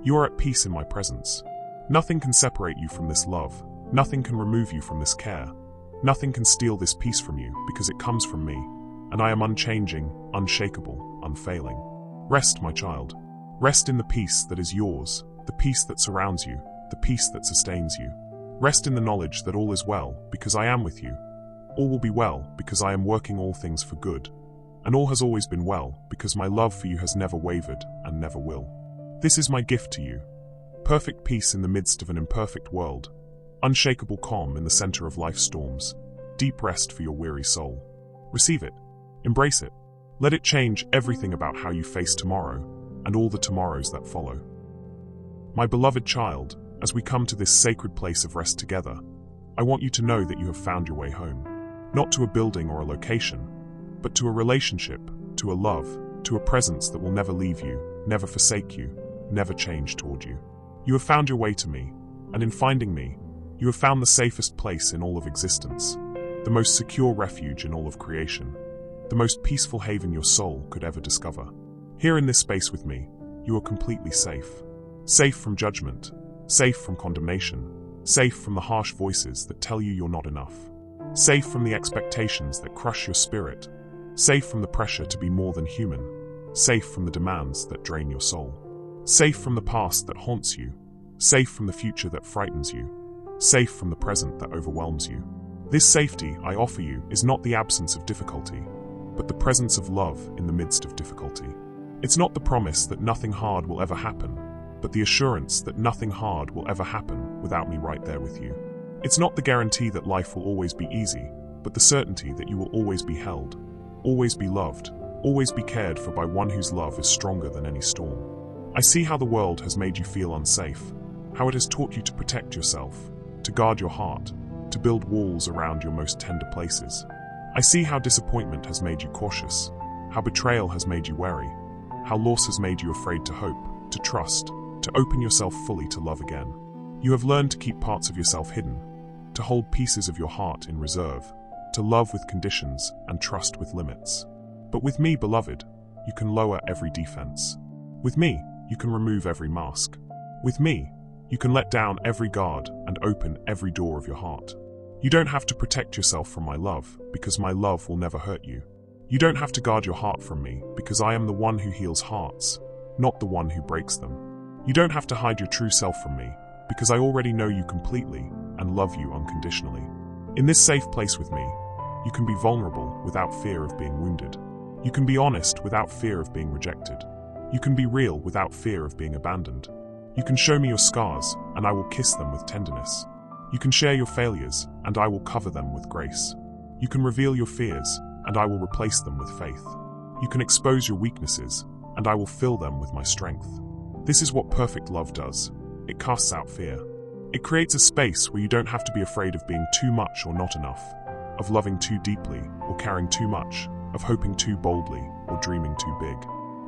You are at peace in my presence. Nothing can separate you from this love. Nothing can remove you from this care. Nothing can steal this peace from you because it comes from me, and I am unchanging, unshakable, unfailing. Rest, my child. Rest in the peace that is yours, the peace that surrounds you, the peace that sustains you. Rest in the knowledge that all is well because I am with you. All will be well because I am working all things for good. And all has always been well because my love for you has never wavered and never will. This is my gift to you. Perfect peace in the midst of an imperfect world. Unshakable calm in the center of life's storms. Deep rest for your weary soul. Receive it. Embrace it. Let it change everything about how you face tomorrow and all the tomorrows that follow. My beloved child, as we come to this sacred place of rest together, I want you to know that you have found your way home. Not to a building or a location, but to a relationship, to a love, to a presence that will never leave you, never forsake you, never change toward you. You have found your way to me, and in finding me, you have found the safest place in all of existence, the most secure refuge in all of creation, the most peaceful haven your soul could ever discover. Here in this space with me, you are completely safe. Safe from judgment, safe from condemnation, safe from the harsh voices that tell you you're not enough. Safe from the expectations that crush your spirit, safe from the pressure to be more than human, safe from the demands that drain your soul. Safe from the past that haunts you, safe from the future that frightens you, safe from the present that overwhelms you. This safety I offer you is not the absence of difficulty, but the presence of love in the midst of difficulty. It's not the promise that nothing hard will ever happen, but the assurance that nothing hard will ever happen without me right there with you. It's not the guarantee that life will always be easy, but the certainty that you will always be held, always be loved, always be cared for by one whose love is stronger than any storm. I see how the world has made you feel unsafe, how it has taught you to protect yourself, to guard your heart, to build walls around your most tender places. I see how disappointment has made you cautious, how betrayal has made you wary, how loss has made you afraid to hope, to trust, to open yourself fully to love again. You have learned to keep parts of yourself hidden, to hold pieces of your heart in reserve, to love with conditions and trust with limits. But with me, beloved, you can lower every defense. With me, you can remove every mask. With me, you can let down every guard and open every door of your heart. You don't have to protect yourself from my love, because my love will never hurt you. You don't have to guard your heart from me, because I am the one who heals hearts, not the one who breaks them. You don't have to hide your true self from me, because I already know you completely and love you unconditionally. In this safe place with me, you can be vulnerable without fear of being wounded. You can be honest without fear of being rejected. You can be real without fear of being abandoned. You can show me your scars, and I will kiss them with tenderness. You can share your failures, and I will cover them with grace. You can reveal your fears, and I will replace them with faith. You can expose your weaknesses, and I will fill them with my strength. This is what perfect love does. It casts out fear. It creates a space where you don't have to be afraid of being too much or not enough, of loving too deeply or caring too much, of hoping too boldly or dreaming too big.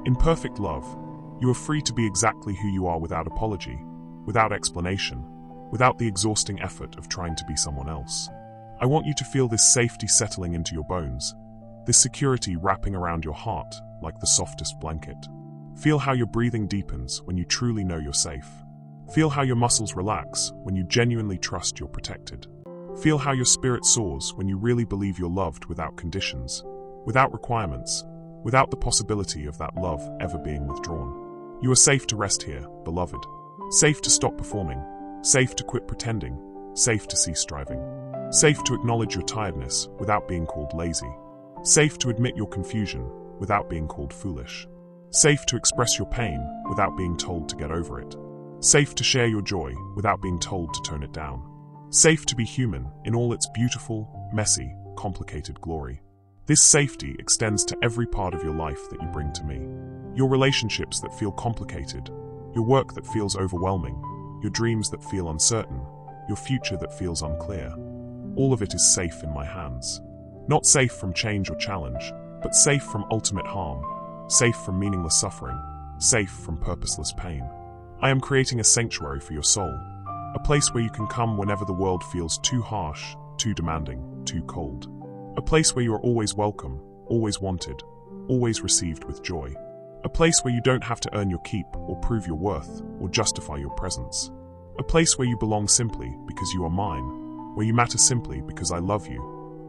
In perfect love, you are free to be exactly who you are without apology, without explanation, without the exhausting effort of trying to be someone else. I want you to feel this safety settling into your bones, this security wrapping around your heart like the softest blanket. Feel how your breathing deepens when you truly know you're safe. Feel how your muscles relax when you genuinely trust you're protected. Feel how your spirit soars when you really believe you're loved without conditions, without requirements, without the possibility of that love ever being withdrawn. You are safe to rest here, beloved. Safe to stop performing, safe to quit pretending, safe to cease striving. Safe to acknowledge your tiredness without being called lazy. Safe to admit your confusion without being called foolish. Safe to express your pain without being told to get over it. Safe to share your joy without being told to tone it down. Safe to be human in all its beautiful, messy, complicated glory. This safety extends to every part of your life that you bring to me. Your relationships that feel complicated, your work that feels overwhelming, your dreams that feel uncertain, your future that feels unclear. All of it is safe in my hands. Not safe from change or challenge, but safe from ultimate harm, safe from meaningless suffering, safe from purposeless pain. I am creating a sanctuary for your soul, a place where you can come whenever the world feels too harsh, too demanding, too cold. A place where you are always welcome, always wanted, always received with joy. A place where you don't have to earn your keep or prove your worth or justify your presence. A place where you belong simply because you are mine, where you matter simply because I love you,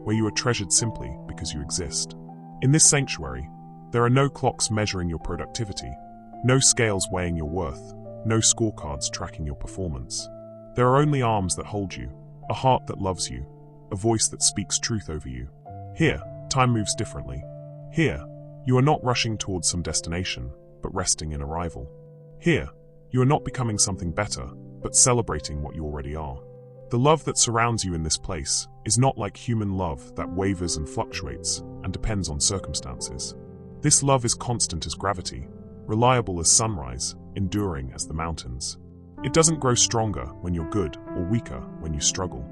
where you are treasured simply because you exist. In this sanctuary, there are no clocks measuring your productivity, no scales weighing your worth, no scorecards tracking your performance. There are only arms that hold you, a heart that loves you, a voice that speaks truth over you. Here, time moves differently. Here, you are not rushing towards some destination, but resting in arrival. Here, you are not becoming something better, but celebrating what you already are. The love that surrounds you in this place is not like human love that wavers and fluctuates and depends on circumstances. This love is constant as gravity, reliable as sunrise, enduring as the mountains. It doesn't grow stronger when you're good or weaker when you struggle.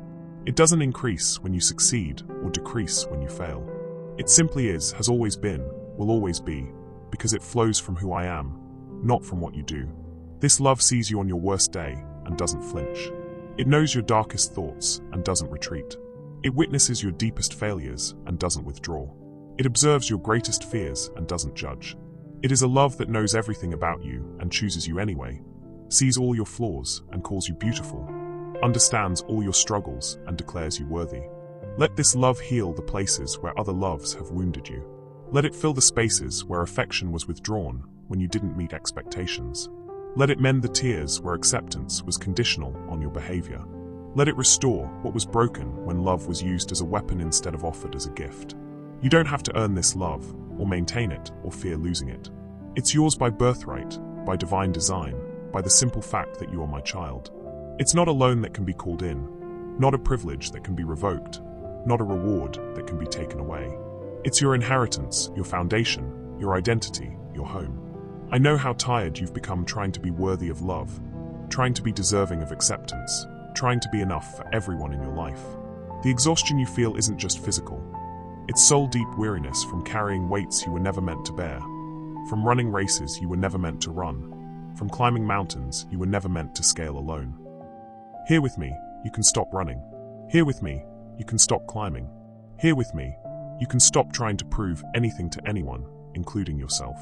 It doesn't increase when you succeed or decrease when you fail. It simply is, has always been, will always be, because it flows from who I am, not from what you do. This love sees you on your worst day and doesn't flinch. It knows your darkest thoughts and doesn't retreat. It witnesses your deepest failures and doesn't withdraw. It observes your greatest fears and doesn't judge. It is a love that knows everything about you and chooses you anyway, sees all your flaws and calls you beautiful, understands all your struggles and declares you worthy. Let this love heal the places where other loves have wounded you. Let it fill the spaces where affection was withdrawn when you didn't meet expectations. Let it mend the tears where acceptance was conditional on your behavior. Let it restore what was broken when love was used as a weapon instead of offered as a gift. You don't have to earn this love, or maintain it, or fear losing it. It's yours by birthright, by divine design, by the simple fact that you are my child. It's not a loan that can be called in, not a privilege that can be revoked, not a reward that can be taken away. It's your inheritance, your foundation, your identity, your home. I know how tired you've become trying to be worthy of love, trying to be deserving of acceptance, trying to be enough for everyone in your life. The exhaustion you feel isn't just physical. It's soul-deep weariness from carrying weights you were never meant to bear, from running races you were never meant to run, from climbing mountains you were never meant to scale alone. Here with me, you can stop running. Here with me, you can stop climbing. Here with me, you can stop trying to prove anything to anyone, including yourself.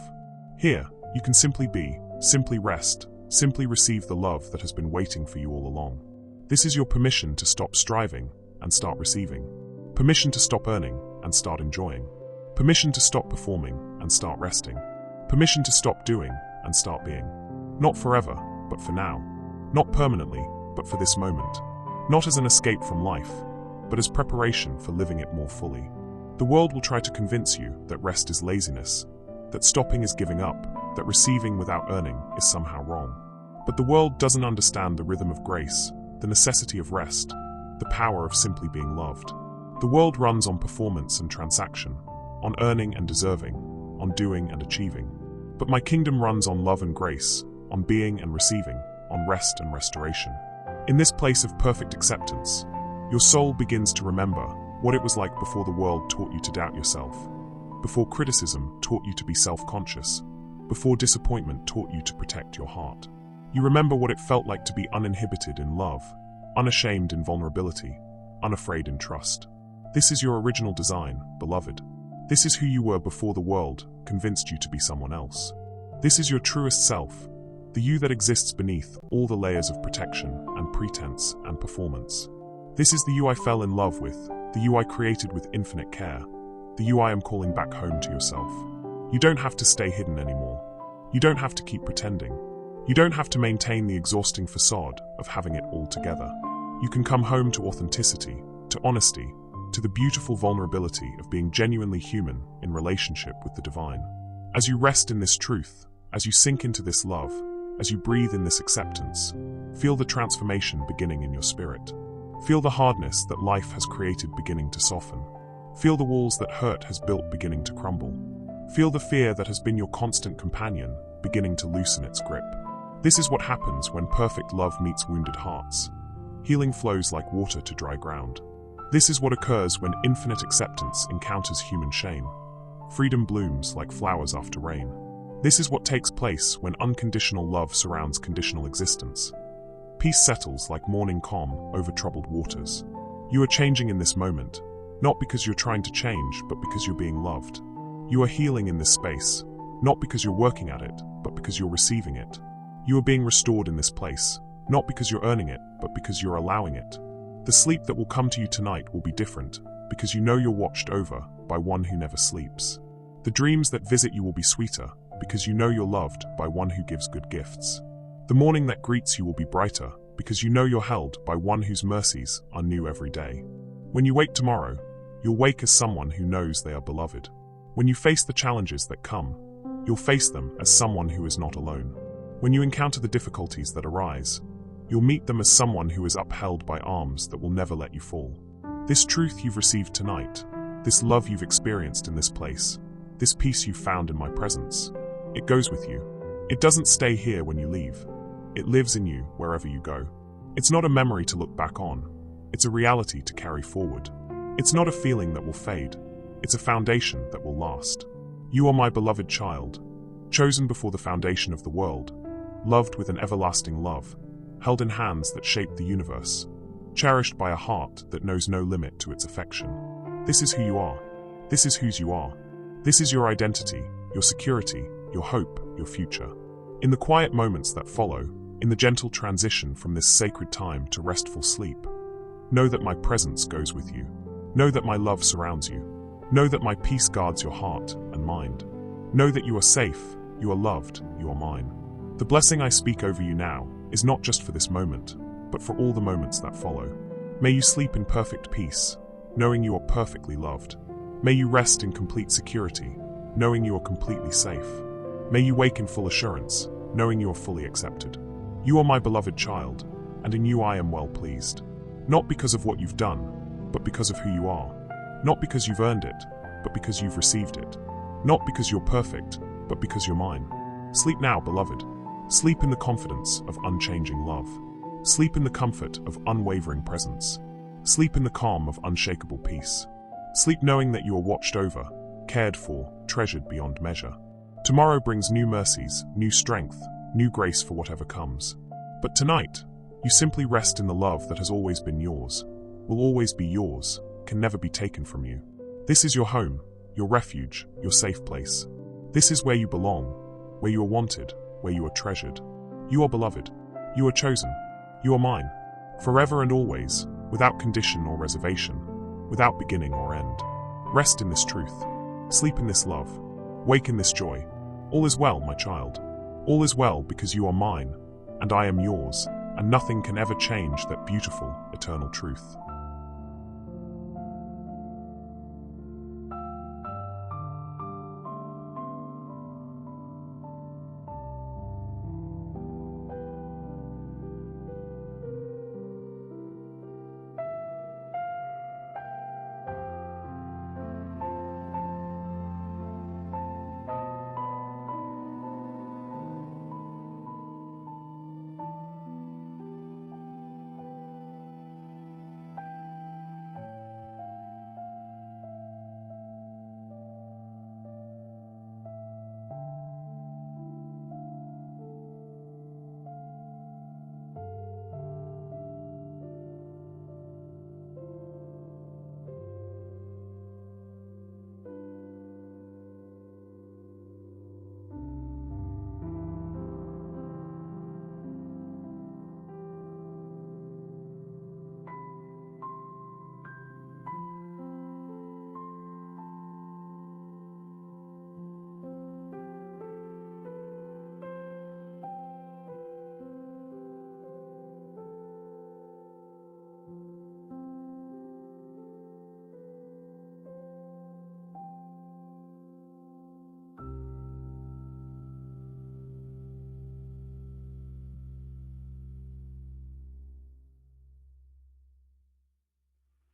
Here, you can simply be, simply rest, simply receive the love that has been waiting for you all along. This is your permission to stop striving and start receiving. Permission to stop earning and start enjoying. Permission to stop performing and start resting. Permission to stop doing and start being. Not forever, but for now. Not permanently, but for this moment. Not as an escape from life, but as preparation for living it more fully. The world will try to convince you that rest is laziness, that stopping is giving up, that receiving without earning is somehow wrong. But the world doesn't understand the rhythm of grace, the necessity of rest, the power of simply being loved. The world runs on performance and transaction, on earning and deserving, on doing and achieving. But my kingdom runs on love and grace, on being and receiving, on rest and restoration. In this place of perfect acceptance, your soul begins to remember what it was like before the world taught you to doubt yourself, before criticism taught you to be self-conscious, before disappointment taught you to protect your heart. You remember what it felt like to be uninhibited in love, unashamed in vulnerability, unafraid in trust. This is your original design, beloved. This is who you were before the world convinced you to be someone else. This is your truest self, the you that exists beneath all the layers of protection and pretense and performance. This is the you I fell in love with, the you I created with infinite care, the you I am calling back home to yourself. You don't have to stay hidden anymore. You don't have to keep pretending. You don't have to maintain the exhausting facade of having it all together. You can come home to authenticity, to honesty, to the beautiful vulnerability of being genuinely human in relationship with the divine. As you rest in this truth, as you sink into this love, as you breathe in this acceptance, feel the transformation beginning in your spirit. Feel the hardness that life has created beginning to soften. Feel the walls that hurt has built beginning to crumble. Feel the fear that has been your constant companion beginning to loosen its grip. This is what happens when perfect love meets wounded hearts. Healing flows like water to dry ground. This is what occurs when infinite acceptance encounters human shame. Freedom blooms like flowers after rain. This is what takes place when unconditional love surrounds conditional existence. Peace settles like morning calm over troubled waters. You are changing in this moment, not because you're trying to change, but because you're being loved. You are healing in this space, not because you're working at it, but because you're receiving it. You are being restored in this place, not because you're earning it, but because you're allowing it. The sleep that will come to you tonight will be different, because you know you're watched over by one who never sleeps. The dreams that visit you will be sweeter, because you know you're loved by one who gives good gifts. The morning that greets you will be brighter, because you know you're held by one whose mercies are new every day. When you wake tomorrow, you'll wake as someone who knows they are beloved. When you face the challenges that come, you'll face them as someone who is not alone. When you encounter the difficulties that arise, you'll meet them as someone who is upheld by arms that will never let you fall. This truth you've received tonight, this love you've experienced in this place, this peace you've found in my presence, it goes with you. It doesn't stay here when you leave. It lives in you wherever you go. It's not a memory to look back on. It's a reality to carry forward. It's not a feeling that will fade. It's a foundation that will last. You are my beloved child, chosen before the foundation of the world, loved with an everlasting love, held in hands that shaped the universe, cherished by a heart that knows no limit to its affection. This is who you are. This is whose you are. This is your identity, your security, your hope, your future. In the quiet moments that follow, in the gentle transition from this sacred time to restful sleep, know that my presence goes with you. Know that my love surrounds you. Know that my peace guards your heart and mind. Know that you are safe, you are loved, you are mine. The blessing I speak over you now is not just for this moment, but for all the moments that follow. May you sleep in perfect peace, knowing you are perfectly loved. May you rest in complete security, knowing you are completely safe. May you wake in full assurance, knowing you are fully accepted. You are my beloved child, and in you I am well pleased. Not because of what you've done, but because of who you are. Not because you've earned it, but because you've received it. Not because you're perfect, but because you're mine. Sleep now, beloved. Sleep in the confidence of unchanging love. Sleep in the comfort of unwavering presence. Sleep in the calm of unshakable peace. Sleep knowing that you are watched over, cared for, treasured beyond measure. Tomorrow brings new mercies, new strength, new grace for whatever comes. But tonight, you simply rest in the love that has always been yours, will always be yours, can never be taken from you. This is your home, your refuge, your safe place. This is where you belong, where you are wanted, where you are treasured. You are beloved. You are chosen. You are mine. Forever and always, without condition or reservation, without beginning or end. Rest in this truth. Sleep in this love. Wake in this joy. All is well, my child. All is well because you are mine, and I am yours, and nothing can ever change that beautiful, eternal truth.